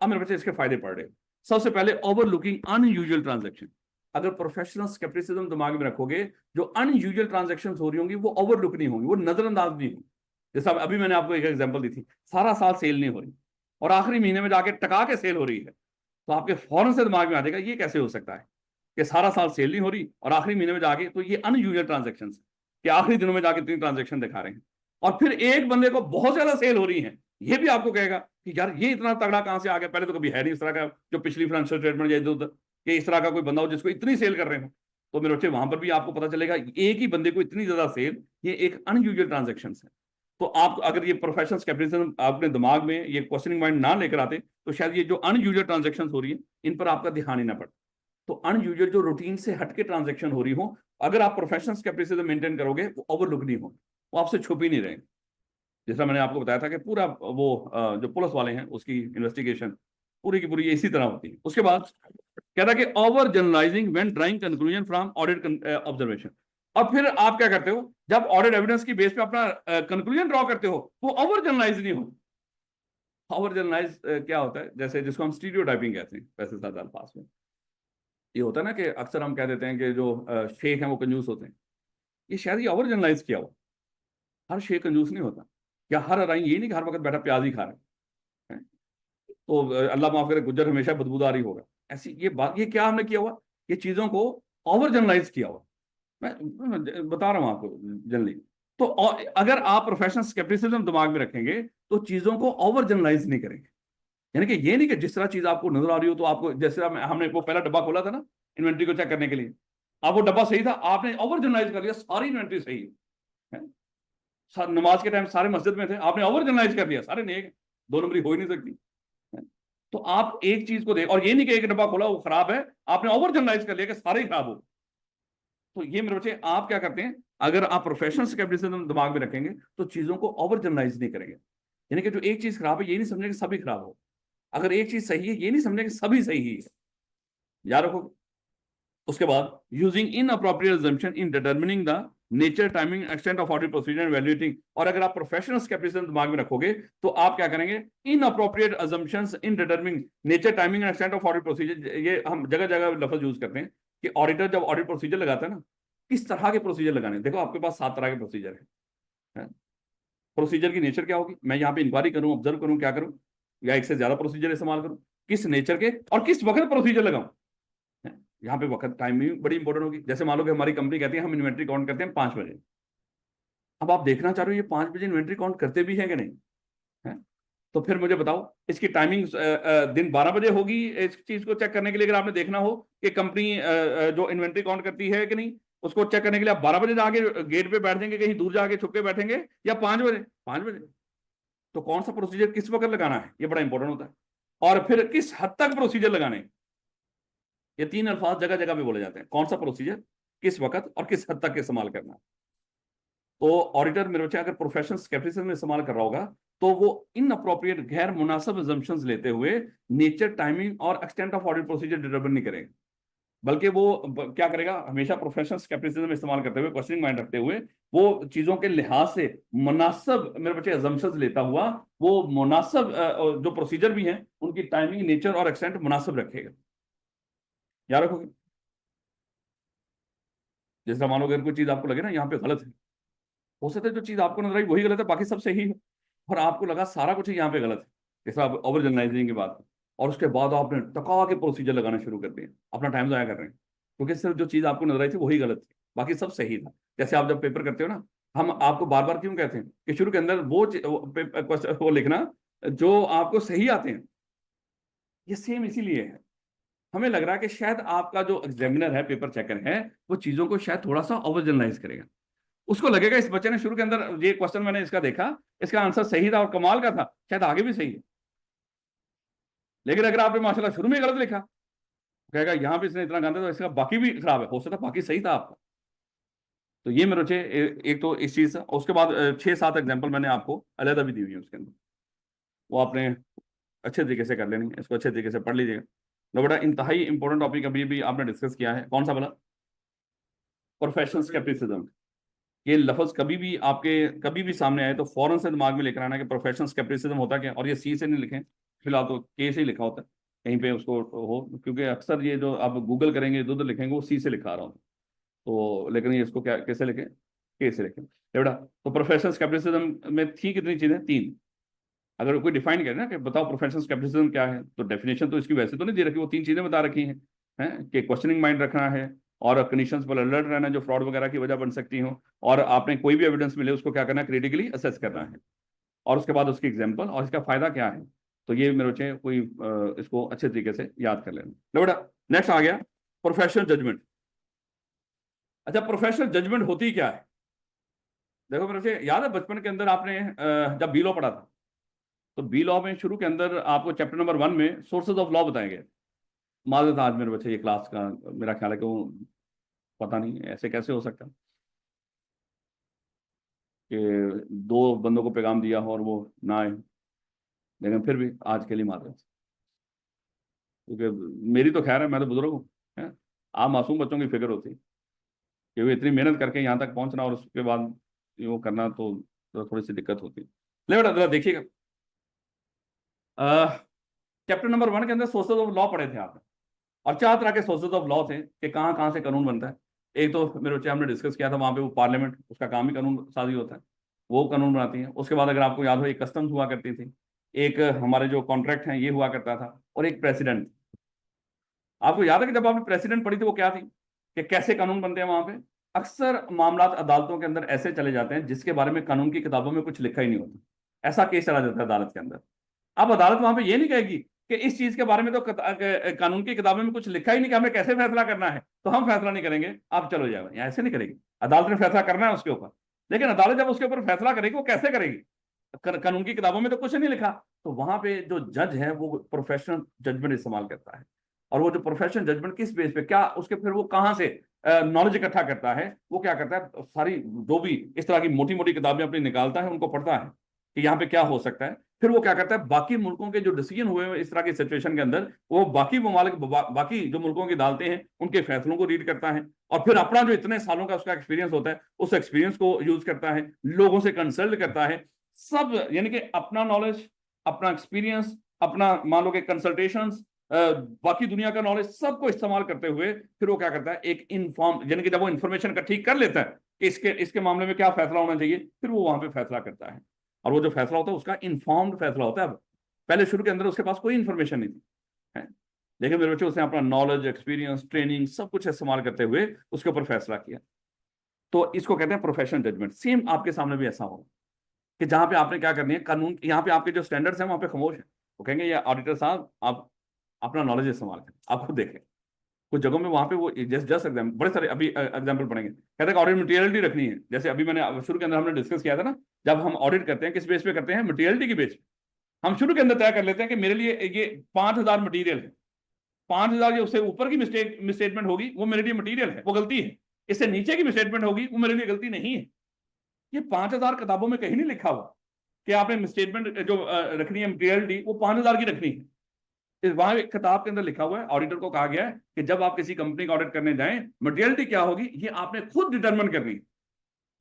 अब मेरे बच्चे इसके फायदे पढ़ रहे। सबसे पहले ओवरलुकिंग अनयूजुअल ट्रांजैक्शन। अगर प्रोफेशनल स्केप्टिसिज्म दिमाग में रखोगे, जो अनयूजुअल ट्रांजैक्शन हो रही होंगी वो ओवरलुक नहीं होंगी, वो नजरअंदाज नहीं होंगी। जैसा अभी मैंने आपको एक एग्जांपल दी थी, सारा साल सेल नहीं हो रही और आखिरी महीने में जाके टका के सेल हो रही है, तो आपके फौरन से दिमाग में आ जाएगा ये कैसे हो सकता है कि सारा साल सेल नहीं हो रही और आखिरी महीने में जाके, तो ये अनयूजुअल ट्रांजेक्शन है कि आखिरी दिनों में जाके इतनी ट्रांजेक्शन दिखा रहे हैं। और फिर एक बंदे को बहुत ज्यादा सेल हो रही है, ये भी आपको कहेगा कि यार ये इतना तगड़ा कहां से आ गया, पहले तो कभी है नहीं इस तरह का जो पिछली फाइनेंशियल स्टेटमेंट या इधर उधर कि इस तरह का कोई बंदा हो जिसको इतनी सेल कर रहे हो। तो मेरे बच्चे वहां पर भी आपको पता चलेगा एक ही बंदे को इतनी ज्यादा सेल, ये एक अनयूजुअल ट्रांजेक्शन है। तो आप अगर ये प्रोफेशनल स्केप्टिसिज्म अपने दिमाग में ये क्वेश्चनिंग माइंड ना लेकर आते, तो शायद ये जो अनयूजुअल ट्रांजेक्शन हो रही है इन पर आपका ध्यान ही ना पड़ता। तो अनयूजुअल जो रूटीन से हटके ट्रांजेक्शन हो रही हो, अगर आप प्रोफेशनल स्केप्टिसिज्म मेंटेन करोगे, वो ओवरलुक नहीं हो, वो आपसे छुप ही नहीं रहेंगे। जैसा मैंने आपको बताया था कि पूरा वो जो पुलिस वाले हैं उसकी इन्वेस्टिगेशन पूरी की पूरी इसी तरह होती है। उसके बाद कहता है कि over generalizing when drawing conclusion from audit observation. और फिर आप क्या करते हो, जब ऑडिट एविडेंस की बेस पे अपना कंक्लूजन ड्रॉ करते हो, वो ओवर जनरलाइज नहीं हो। ओवर जनरलाइज क्या होता है, जैसे जिसको हम स्टीरियोटाइपिंग कहते हैं वैसे ज्यादा अल्फाज में, ये होता है ना कि अक्सर हम कह देते हैं कि जो शेख हैं वो कंजूस होते हैं। ये शायद ये ओवर जनरलाइज किया हुआ। हर शेख कंजूस नहीं होता, या हर अराई ये नहीं कि हर वक्त बैठा प्याज ही खा रहा है। तो अल्लाह माफ करे, गुज्जर हमेशा बदबूदार ही होगा। ऐसी ये बात, ये क्या हमने किया हुआ, ये चीजों को ओवर जनरलाइज किया हुआ। मैं बता रहा हूं आपको जनरली। तो अगर आप प्रोफेशनल स्केप्टिसिज्म दिमाग में रखेंगे, तो चीजों को ओवर जनरलाइज नहीं करेंगे। यानी कि ये नहीं कि जिस तरह चीज आपको नजर आ रही हो तो आपको, जैसे हमने वो पहला डब्बा खोला था ना इन्वेंट्री को चेक करने के लिए, अब वो डब्बा सही था, आपने ओवर जनरलाइज कर लिया सारी इन्वेंट्री सही है। नमाज के टाइम सारे मस्जिद में थे, आपने ओवर जनरलाइज कर दिया सारे नेक, दो नंबरी हो ही नहीं सकती है? तो आप एक चीज को देख, और ये नहीं कि एक डब्बा खोला वो खराब है, आपने ओवर जनरलाइज कर लिया कि सारे ही खराब हो। तो ये मेरे बच्चे आप क्या करते हैं, अगर आप प्रोफेशनल स्केप्टिसिज्म दिमाग में रखेंगे तो चीजों को ओवर जनरलाइज नहीं करेंगे। यानी कि जो एक चीज खराब है ये नहीं समझेंगे सभी खराब हो, अगर एक चीज सही है ये नहीं समझेंगे सभी सही है। याद रखो। उसके बाद using in appropriate assumption in determining the nature, timing, extent of audit procedure and evaluating. और अगर आप प्रोफेशनल स्केप्टिसिज्म दिमाग में रखोगे तो आप क्या करेंगे, in appropriate assumptions in determining nature, timing and extent of audit procedure. ये हम जगह जगह लफ्ज यूज करते हैं कि ऑडिटर जब ऑडिट प्रोसीजर लगाता है ना, किस तरह के प्रोसीजर लगाने। देखो आपके पास 7 तरह के प्रोसीजर है। प्रोसीजर की नेचर क्या होगी, मैं यहाँ पे इंक्वायरी करूं, ऑब्जर्व करूं, क्या करूं, या एक से ज्यादा प्रोसीजर इस्तेमाल करूं, किस नेचर के और किस वक्त प्रोसीजर लगाऊं। यहाँ पे वक्त टाइमिंग बड़ी इंपॉर्टेंट होगी। जैसे मान लो कि हमारी कंपनी कहती है हम इन्वेंट्री काउंट करते हैं 5 बजे। अब आप देखना चाह रहे हो ये 5 बजे इन्वेंट्री काउंट करते भी है कि नहीं है, तो फिर मुझे बताओ इसकी टाइमिंग दिन 12 बजे होगी इस चीज को चेक करने के लिए। अगर आपने देखना हो कि कंपनी जो इन्वेंट्री काउंट करती है कि नहीं, उसको चेक करने के लिए आप 12 बजे जाके गेट पे बैठ जाएंगे, कहीं दूर जाके छुप के बैठेंगे, या 5 बजे। 5 बजे। तो कौन सा प्रोसीजर किस वक्त लगाना है ये बड़ा इंपॉर्टेंट होता है, और फिर किस हद तक प्रोसीजर लगाने हैं। ये 3 अल्फाज जगह जगह पे बोले जाते हैं, कौन सा प्रोसीजर, किस वक्त और किस हद तक इस्तेमाल करना है। तो ऑडिटर मेरे बच्चे अगर प्रोफेशनल स्केप्टिसिज्म में इस्तेमाल कर रहा होगा, तो वो इन अप्रोप्रिएट गैर मुनासिब अजम्पशंस लेते हुए नेचर, टाइमिंग और extent of audit procedure determine नहीं करेगा, बल्कि वो क्या करेगा, हमेशा प्रोफेशनल स्केप्टिसिज्म इस्तेमाल करते हुए, क्वेश्चनिंग माइंड रखते हुए, वो चीजों के लिहाज से मुनासिब मेरे बच्चे अजम्पशंस लेता हुआ, वो मुनासिब जो प्रोसीजर भी हैं उनकी टाइमिंग, नेचर और एक्सटेंट मुनासिब रखेगा। याद रखोगे। जैसे मानो अगर कोई चीज आपको लगे ना यहाँ पे गलत है, हो सकता है जो चीज आपको नजर आई वही गलत है, बाकी सब सही है, और आपको लगा सारा कुछ यहाँ पे गलत है। जैसे आप ओवर जनरलाइजिंग की बात, और उसके बाद आपने टका के प्रोसीजर लगाना शुरू कर दिए, अपना टाइम जाया कर रहे हैं, क्योंकि सिर्फ जो चीज आपको नजर आई थी वही गलत थी, बाकी सब सही था। जैसे आप जब पेपर करते हो ना, हम आपको बार बार क्यों कहते हैं कि शुरू के अंदर वो लिखना जो आपको सही आते हैं। ये सेम इसीलिए है, हमें लग रहा है कि शायद आपका जो एग्जामिनर है, पेपर चेकर है, वो चीजों को शायद थोड़ा सा ओवर जनरलाइज करेगा। उसको लगेगा इस बच्चे ने शुरू के अंदर ये क्वेश्चन मैंने इसका देखा, इसका आंसर सही था और कमाल का था, शायद आगे भी सही है। लेकिन अगर आपने माशाल्लाह शुरू में गलत लिखा, कहेगा यहां पे इसने इतना गंदा, तो इसका बाकी भी खराब है, हो सकता बाकी सही था आपका। तो ये मेरे बच्चे एक तो इस चीज, उसके बाद 6-7 एग्जाम्पल मैंने आपको अलहदा भी दी हुई है उसके अंदर, वो आपने अच्छे तरीके से कर लेनी है, इसको अच्छे तरीके से पढ़ लीजिएगा। लो बेटा, इंतहाई इंपॉर्टेंट टॉपिक अभी भी आपने डिस्कस किया है, कौन सा बोला, प्रोफेशनल स्केप्टिसिज्म। ये लफ्ज कभी भी आपके कभी भी सामने आए तो फौरन से दिमाग में लेकर आना कि प्रोफेशनल स्केप्टिसिज्म होता क्या, और ये सी से नहीं लिखें, फिलहाल तो के से ही लिखा होता है कहीं पे उसको हो, क्योंकि अक्सर ये जो आप गूगल करेंगे इधर उधर लिखेंगे वो सी से लिखा रहा हूँ। तो लेकिन ये इसको क्या कैसे लिखें, के से लिखें बेटा। तो प्रोफेशनल स्केप्टिसिज्म में थी कितनी चीजें, 3। अगर कोई डिफाइन करे ना कि बताओ प्रोफेशनल स्केप्टिसिज्म क्या है, तो डेफिनेशन तो इसकी वैसे तो नहीं दे रखी, वो 3 चीजें बता रखी हैं कि क्वेश्चनिंग माइंड रखना है, और कंडीशंस पर अलर्ट रहना जो फ्रॉड वगैरह की वजह बन सकती हो, और आपने कोई भी एविडेंस मिले उसको क्या करना है, क्रिटिकली असेस करना है, और उसके बाद उसकी एग्जाम्पल और इसका फायदा क्या है। तो ये मेरे बच्चे कोई इसको अच्छे तरीके से याद कर लेना। लो बेटा, नेक्स्ट आ गया प्रोफेशनल जजमेंट। अच्छा, प्रोफेशनल जजमेंट होती क्या है? देखो मेरे से याद है बचपन के अंदर आपने जब बी लॉ पढ़ा था, तो बी लॉ में शुरू के अंदर आपको चैप्टर नंबर 1 में सोर्सेज ऑफ लॉ बताए गए। मालूम था आज मेरे बच्चे ये क्लास का, मेरा ख्याल है कि वो, पता नहीं ऐसे कैसे हो सकता कि दो बंदों को पैगाम दिया हो और वो ना आए, लेकिन फिर भी आज के लिए मालूम, क्योंकि मेरी तो खैर है, मैं तो बुजुर्ग हूँ, है? आप मासूम बच्चों की फिक्र होती कि वो इतनी मेहनत करके यहाँ तक पहुंचना और उसके बाद वो करना, तो थोड़ी सी दिक्कत होती है। ले बेटा जरा देखिएगा, चैप्टर नंबर 1 के अंदर सोर्सेज ऑफ लॉ पढ़े थे आपने, और 4 तरह के सोर्सेज ऑफ लॉ थे कि कहाँ कहाँ से कानून बनता है। एक तो मेरे बच्चे हमने डिस्कस किया था, वहां पे वो पार्लियामेंट, उसका काम ही कानून साजी होता है, वो कानून बनाती है। उसके बाद अगर आपको याद हो, एक कस्टम्स हुआ करती थी, एक हमारे जो कॉन्ट्रैक्ट हैं ये हुआ करता था, और एक प्रेसिडेंट। आपको याद है कि जब आपने प्रेसिडेंट पढ़ी थी वो क्या थी, कि कैसे कानून बनते हैं वहां पे? अक्सर मामलात अदालतों के अंदर ऐसे चले जाते हैं जिसके बारे में कानून की किताबों में कुछ लिखा ही नहीं होता, ऐसा केस चला जाता है अदालत के अंदर। अब अदालत वहां पे ये नहीं कहेगी कि इस चीज के बारे में तो कानून की किताबों में कुछ लिखा ही नहीं कि हमें कैसे फैसला करना है, तो हम फैसला नहीं करेंगे, आप चलो जाओ, यहाँ ऐसे नहीं करेगी। अदालत ने फैसला करना है उसके ऊपर, लेकिन अदालत जब उसके ऊपर फैसला करेगी वो कैसे करेगी? कानून की किताबों में तो कुछ नहीं लिखा। तो वहां पे जो जज है वो प्रोफेशनल जजमेंट इस्तेमाल करता है, और वो जो प्रोफेशनल जजमेंट किस बेस पे, क्या उसके, फिर वो कहाँ से नॉलेज इकट्ठा करता है, वो क्या करता है, सारी जो भी इस तरह की मोटी मोटी किताबें अपनी निकालता है, उनको पढ़ता है कि यहाँ पे क्या हो सकता है। फिर वो क्या करता है, बाकी मुल्कों के जो डिसीजन हुए हैं इस तरह की सिचुएशन के अंदर, वो बाकी ममालिक बाकी जो मुल्कों की अदालतें हैं उनके फैसलों को रीड करता है, और फिर अपना जो इतने सालों का उसका एक्सपीरियंस होता है उस एक्सपीरियंस को यूज करता है, लोगों से कंसल्ट करता है, सब यानी कि अपना नॉलेज, अपना एक्सपीरियंस, अपना मान लो कि कंसल्टेशन, बाकी दुनिया का नॉलेज सबको इस्तेमाल करते हुए फिर वो क्या करता है, एक इन्फॉर्म, यानी कि जब वो इन्फॉर्मेशन इकट्ठी कर लेता है कि इसके इसके मामले में क्या फैसला होना चाहिए, फिर वो वहां पे फैसला करता है। और वो जो फैसला होता है उसका इन्फॉर्म्ड फैसला होता है। अब पहले शुरू के अंदर उसके पास कोई इन्फॉर्मेशन नहीं थी, है? लेकिन मेरे बच्चे उसने अपना नॉलेज, एक्सपीरियंस, ट्रेनिंग सब कुछ इस्तेमाल करते हुए उसके ऊपर फैसला किया। तो इसको कहते हैं प्रोफेशनल जजमेंट। सेम आपके सामने भी ऐसा होगा कि जहां पे आपने क्या करनी है, कानून यहाँ पे आपके जो स्टैंडर्ड्स हैं वहां पे खामोश है, वो कहेंगे ये ऑडिटर साहब आप अपना नॉलेज इस्तेमाल करें, आप खुद देखें। कुछ जगहों में वहां पे वो जस्ट जस्ट एग्जाम, बड़े सारे अभी एग्जाम्पल पढ़ेंगे, कहते हैं ऑडिट मटेरियलिटी रखनी है। जैसे अभी मैंने शुरू के अंदर हमने डिस्कस किया था ना, जब हम ऑडिट करते हैं किस बेस पे करते हैं, मटेरियलिटी की बेस पे। हम शुरू के अंदर तय कर लेते हैं कि मेरे लिए ये 5,000 मटीरियल है, 5,000 जो उससे ऊपर की मिसस्टेटमेंट होगी वो मेरे लिए मटीरियल है, वो गलती है। इससे नीचे की मिसस्टेटमेंट होगी वो मेरे लिए गलती नहीं है। ये 5,000 किताबों में कहीं नहीं लिखा हुआ कि आपने स्टेटमेंट जो रखनी है मटेरियलिटी वो 5,000 की रखनी है। इस वहां एक किताब के अंदर लिखा हुआ है, ऑडिटर को कहा गया है कि जब आप किसी कंपनी का ऑडिट करने जाएं, मटेरियलिटी क्या होगी ये आपने खुद डिटरमिन करनी है।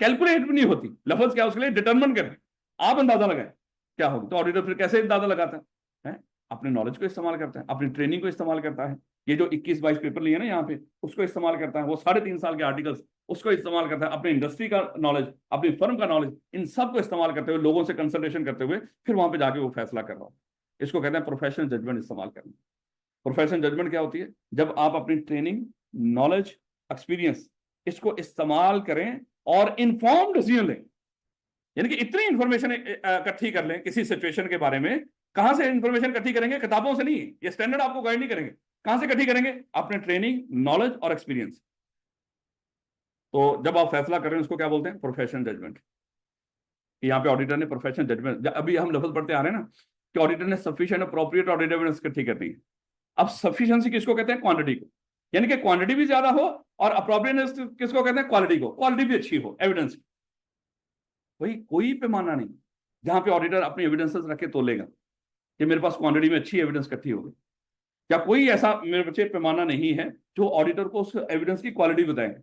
कैलकुलेट भी नहीं होती, लफ्ज क्या उसके लिए, डिटरमिन करनी, आप अंदाजा लगाएं क्या होगी। तो ऑडिटर फिर कैसे अंदाजा लगाता है? अपने नॉलेज को इस्तेमाल करता है, अपनी ट्रेनिंग को इस्तेमाल करता है। ये जो 21-22 पेपर लिए ना यहाँ पे, उसको इस्तेमाल करता है, वो 3.5 साल के आर्टिकल्स उसको इस्तेमाल करता है, अपने इंडस्ट्री का नॉलेज, अपनी फर्म का नॉलेज, इन सब को इस्तेमाल करते हुए, लोगों से कंसल्टेशन करते हुए फिर वहां पे जाके वो फैसला कर रहा हो। इसको कहते हैं प्रोफेशनल जजमेंट इस्तेमाल करना। प्रोफेशनल जजमेंट क्या होती है? जब आप अपनी ट्रेनिंग, नॉलेज, एक्सपीरियंस इसको इस्तेमाल करें और इन्फॉर्म डिसीजन लें, यानी कि इतनी इंफॉर्मेशन इकट्ठी कर लें किसी सिचुएशन के बारे में। कहां से इंफॉर्मेशन इकट्ठी करेंगे? किताबों से नहीं, ये स्टैंडर्ड आपको गाइड नहीं करेंगे। कहां से इकट्ठी करेंगे? अपने ट्रेनिंग, नॉलेज और एक्सपीरियंस। तो जब आप फैसला कर रहे हैं उसको क्या बोलते हैं? Professional judgment. यहाँ पे ऑडिटर ने प्रोफेशनल जजमेंट, अभी हम लफ्ज पढ़ते आ रहे हैं ना कि ऑडिटर ने सफिशिएंट अप्रोप्रिएट ऑडिट एविडेंस इकट्ठी करनी है। अब सफिशिएंसी किसको कहते हैं? क्वांटिटी को, यानी कि क्वांटिटी भी ज्यादा हो, और अप्रोप्रिएटनेस किसको कहते हैं? क्वालिटी को, क्वालिटी भी अच्छी हो एविडेंस। वही कोई पैमाना नहीं जहां पे ऑडिटर अपनी एविडेंसेस रख के तोलेगा कि मेरे पास क्वांटिटी में अच्छी एविडेंस इकट्ठी होगी। क्या कोई ऐसा मेरे बच्चे पैमाना नहीं है जो ऑडिटर को उस एविडेंस की क्वालिटी बताएंगे?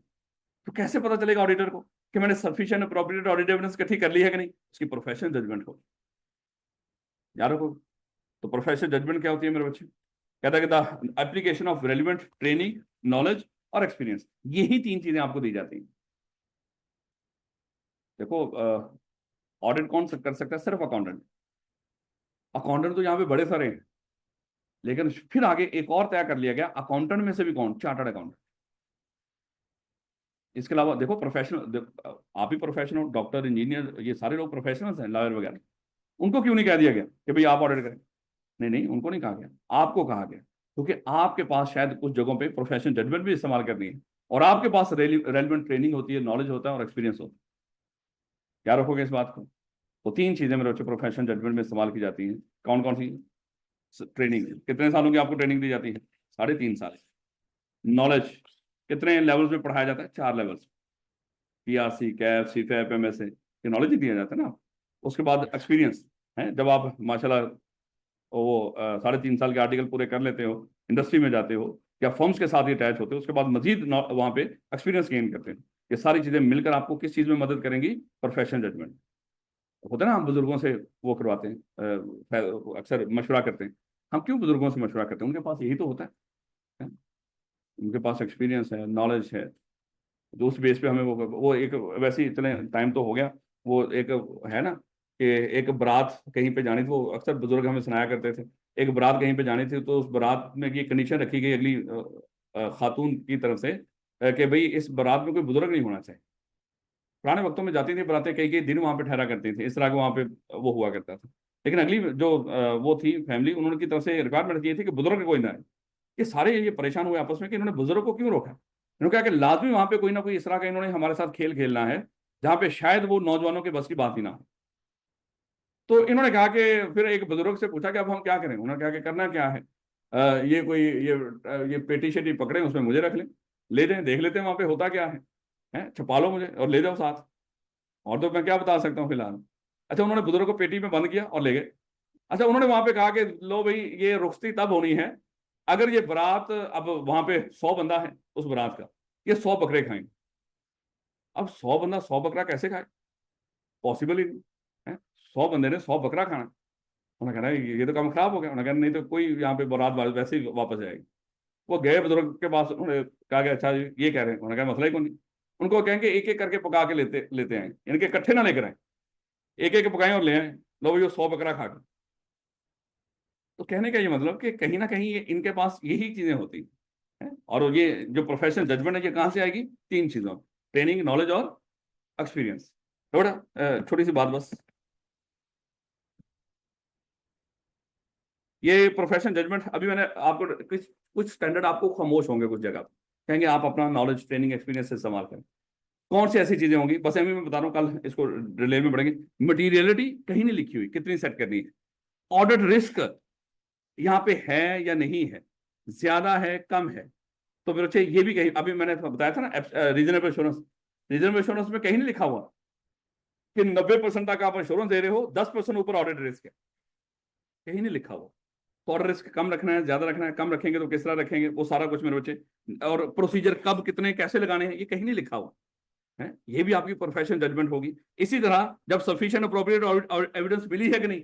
तो कैसे पता चलेगा ऑडिटर को कि मैंने सफिशिएंट अप्रोप्रिएट ऑडिट एविडेंस इकट्ठी कर ली है कि नहीं? उसकी प्रोफेशनल जजमेंट हो, याद रखो। तो प्रोफेशनल जजमेंट क्या होती है मेरे बच्चे? कहता है कि the application of relevant training, knowledge और एक्सपीरियंस, यही 3 चीजें आपको दी जाती हैं। देखो, ऑडिट कौन कर सकता है? सिर्फ अकाउंटेंट। अकाउंटेंट तो यहाँ पे बड़े सारे हैं, लेकिन फिर आगे एक और तय कर लिया गया, अकाउंटेंट में से भी कौन? Chartered accountant. इसके अलावा देखो प्रोफेशनल, आप ही प्रोफेशनल, डॉक्टर, इंजीनियर, ये सारे लोग प्रोफेशनल्स हैं, लॉयर वगैरह। उनको क्यों नहीं कह दिया गया कि भाई आप ऑडिट करें? नहीं नहीं, उनको नहीं कहा गया, आपको कहा गया, क्योंकि आपके पास शायद कुछ जगहों पे प्रोफेशनल जजमेंट भी इस्तेमाल करनी है। और आपके पास रेलिवेंट ट्रेनिंग होती है, नॉलेज होता है और एक्सपीरियंस होता है। क्या रखोगे इस बात को? तो तीन चीजें मेरे बच्चे प्रोफेशनल जजमेंट में इस्तेमाल की जाती हैं। कौन कौन सी? ट्रेनिंग कितने सालों की आपको ट्रेनिंग दी जाती है? 3.5 साल। नॉलेज कितने लेवल्स में पढ़ाया जाता है? 4 लेवल्स। पीआरसी, कैफ, सीफैप, एमएसए, ये नॉलेज ही दिया जाता है ना। उसके बाद एक्सपीरियंस है, जब आप माशाल्लाह वो 3.5 साल के आर्टिकल पूरे कर लेते हो, इंडस्ट्री में जाते हो या फर्म्स के साथ ही अटैच होते हो, उसके बाद मजीद वहां पे एक्सपीरियंस गेन करते हैं। ये सारी चीजें मिलकर आपको किस चीज में मदद करेंगी? Professional judgment. होता है ना, हम बुजुर्गों से वो करवाते हैं, अक्सर मशवरा करते हैं। हम क्यों बुजुर्गों से मशवरा करते हैं? उनके पास यही तो होता है? उनके पास एक्सपीरियंस है, नॉलेज है, तो उस बेस पे हमें वो एक, वैसे ही चले टाइम तो हो गया। वो एक है ना कि एक बारात कहीं पे जानी थी, वो अक्सर बुजुर्ग हमें सुनाया करते थे। एक बारात कहीं पे जानी थी, तो उस बारात में ये कंडीशन रखी गई अगली खातून की तरफ से, कि भाई इस बारात में कोई बुजुर्ग नहीं होना चाहिए। पुराने वक्तों में जाती थी बारातें, कई कई दिन वहां पे ठहरा करती थी, इस तरह के वहां पे वो हुआ करता था। लेकिन अगली जो वो थी फैमिली, उन्होंने की तरफ से रिक्वायरमेंट ये थी कि बुजुर्ग कोई ना आए। ये सारे ये परेशान हुए आपस में कि इन्होंने बुजुर्ग को क्यों रोका। इन्होंने कहा कि लाजमी वहां पे कोई ना कोई इस तरह का इन्होंने हमारे साथ खेल खेलना है, जहां पे शायद वो नौजवानों के बस की बात ही ना हो। तो इन्होंने कहा कि फिर एक बुजुर्ग से पूछा कि अब हम क्या करें। उन्होंने कहा कि करना क्या है, ये कोई ये पेटी शेटी पकड़े, उसमें मुझे रख लें, ले जाएं, देख लेते हैं वहां पे होता क्या है, छुपा लो मुझे और ले जाओ साथ। और तो मैं क्या बता सकता हूँ फिलहाल। अच्छा, उन्होंने बुजुर्ग को पेटी में बंद किया और ले गए। अच्छा, उन्होंने वहां पे कहा कि लो भाई, ये रुखसती तब होनी है अगर ये बारात, अब वहां पे 100 बंदा है उस बारात का, ये 100 बकरे खाएंगे। अब 100 बंदा 100 बकरा कैसे खाए? पॉसिबल ही नहीं है। 100 बंदे ने 100 बकरा खाना। उन्होंने कहा ये तो काम खराब हो गया। उन्होंने कहा नहीं तो कोई यहाँ पे बारात वैसे ही वापस जाएगी। वो गए बुजुर्ग के पास, उन्होंने कहा कि अच्छा जी ये कह रहे हैं। उन्होंने कहा मसला ही कोई नहीं। उनको कहेंगे एक एक करके पका के लेते लेते आए, इनके इकट्ठे ना लेकर आए, एक एक पकाएं और ले आए। लो भाई वो 100 बकरा खा गए। तो कहने का ये मतलब कि कहीं ना कहीं ये इनके पास यही चीजें होती हैं। और ये जो प्रोफेशनल जजमेंट है, ये कहाँ से आएगी? तीन चीजों, ट्रेनिंग, नॉलेज और एक्सपीरियंस। थोड़ा छोटी सी बात बस। ये प्रोफेशनल जजमेंट अभी मैंने आपको कुछ कुछ स्टैंडर्ड आपको खामोश होंगे कुछ जगह, कहेंगे आप अपना नॉलेज, ट्रेनिंग, एक्सपीरियंस से इस्तेमाल करें। कौन सी ऐसी चीजें होंगी? बस मैं बता रहा हूँ, कल इसको रिले में पढ़ेंगे। मटीरियलिटी कहीं नहीं लिखी हुई, कितनी सेट करनी है। ऑडिट रिस्क यहाँ पे है या नहीं है, ज्यादा है कम है। तो मेरे बच्चे ये भी कहीं, अभी मैंने बताया था ना रीजनेबल एश्योरेंस, रीजनेबल एश्योरेंस में कहीं नहीं लिखा हुआ कि 90% तक आप एश्योरेंस दे रहे हो, 10% ऊपर ऑडिट रिस्क है, कहीं नहीं लिखा हुआ। तो ऑडिट रिस्क कम रखना है, ज्यादा रखना है, कम रखेंगे तो किस तरह रखेंगे, वो सारा कुछ मेरे बच्चे। और प्रोसीजर कब, कितने, कैसे लगाने हैं, ये कहीं नहीं लिखा हुआ है। ये भी आपकी प्रोफेशनल जजमेंट होगी। इसी तरह जब सफिशिएंट अप्रोप्रिएट एविडेंस मिली है कि नहीं,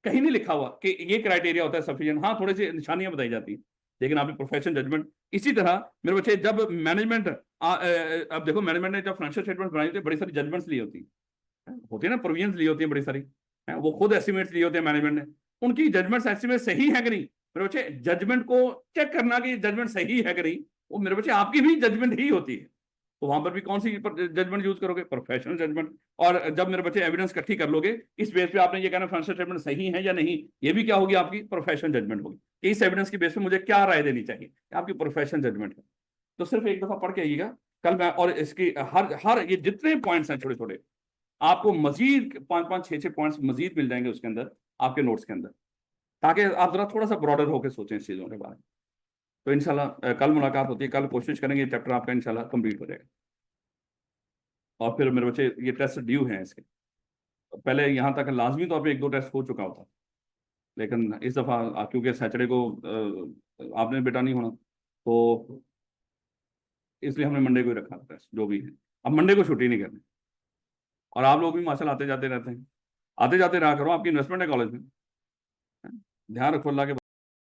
कहीं नहीं लिखा हुआ कि ये क्राइटेरिया होता है सफिशिएंट। हाँ, थोड़ी सी निशानियां बताई जाती हैं, लेकिन आपकी प्रोफेशनल जजमेंट। इसी तरह मेरे बच्चे, जब मैनेजमेंट, अब देखो मैनेजमेंट ने जब फाइनेंशियल स्टेटमेंट बनाई होती है, बड़ी सारी जजमेंट्स ली होती है ना, प्रोविजंस ली होती है बड़ी सारी, है वो खुद एस्टिमेट्स लिए होते हैं मैनेजमेंट ने। उनकी जजमेंट्स एस्टिमेट सही है कि नहीं, मेरे बच्चे जजमेंट को चेक करना कि जजमेंट सही है कि नहीं, वो मेरे बच्चे आपकी भी जजमेंट ही होती है। तो वहां पर भी कौन सी जजमेंट यूज करोगे? Professional judgment. और जब मेरे बच्चे एविडेंस इकट्ठी कर लोगे, इस बेस पे आपने ये कहना फाइनेंशियल स्टेटमेंट सही है या नहीं, ये भी क्या होगी? आपकी प्रोफेशनल जजमेंट होगी। इस एविडेंस की बेस पे मुझे क्या राय देनी चाहिए, आपकी प्रोफेशनल जजमेंट है। तो सिर्फ एक दफा पढ़ के आइएगा कल मैं, और इसकी हर हर ये जितने पॉइंट्स हैं छोटे छोटे, आपको मजीद 5 5 6 6 पॉइंट्स मजीद मिल जाएंगे उसके अंदर, आपके नोट्स के अंदर, ताकि आप जरा थोड़ा सा ब्रॉडर होकर सोचें इस चीजों के बारे में। तो इंशाल्लाह कल मुलाकात होती है, कल कोशिश करेंगे चैप्टर आपका इंशाल्लाह कंप्लीट हो जाएगा। और फिर मेरे बच्चे ये टेस्ट ड्यू हैं इसके। पहले यहाँ तक लाजमी तौर पे 1 2 टेस्ट हो चुका होता, लेकिन इस दफ़ा क्योंकि सैटरडे को आपने बेटा नहीं होना, तो इसलिए हमने मंडे को ही रखा टेस्ट जो भी है। अब मंडे को छुट्टी नहीं करनी। और आप लोग भी माशाल्लाह आते जाते रहते हैं, आते जाते रहा करो, आपकी इन्वेस्टमेंट है कॉलेज में। ध्यान रखो अल्लाह के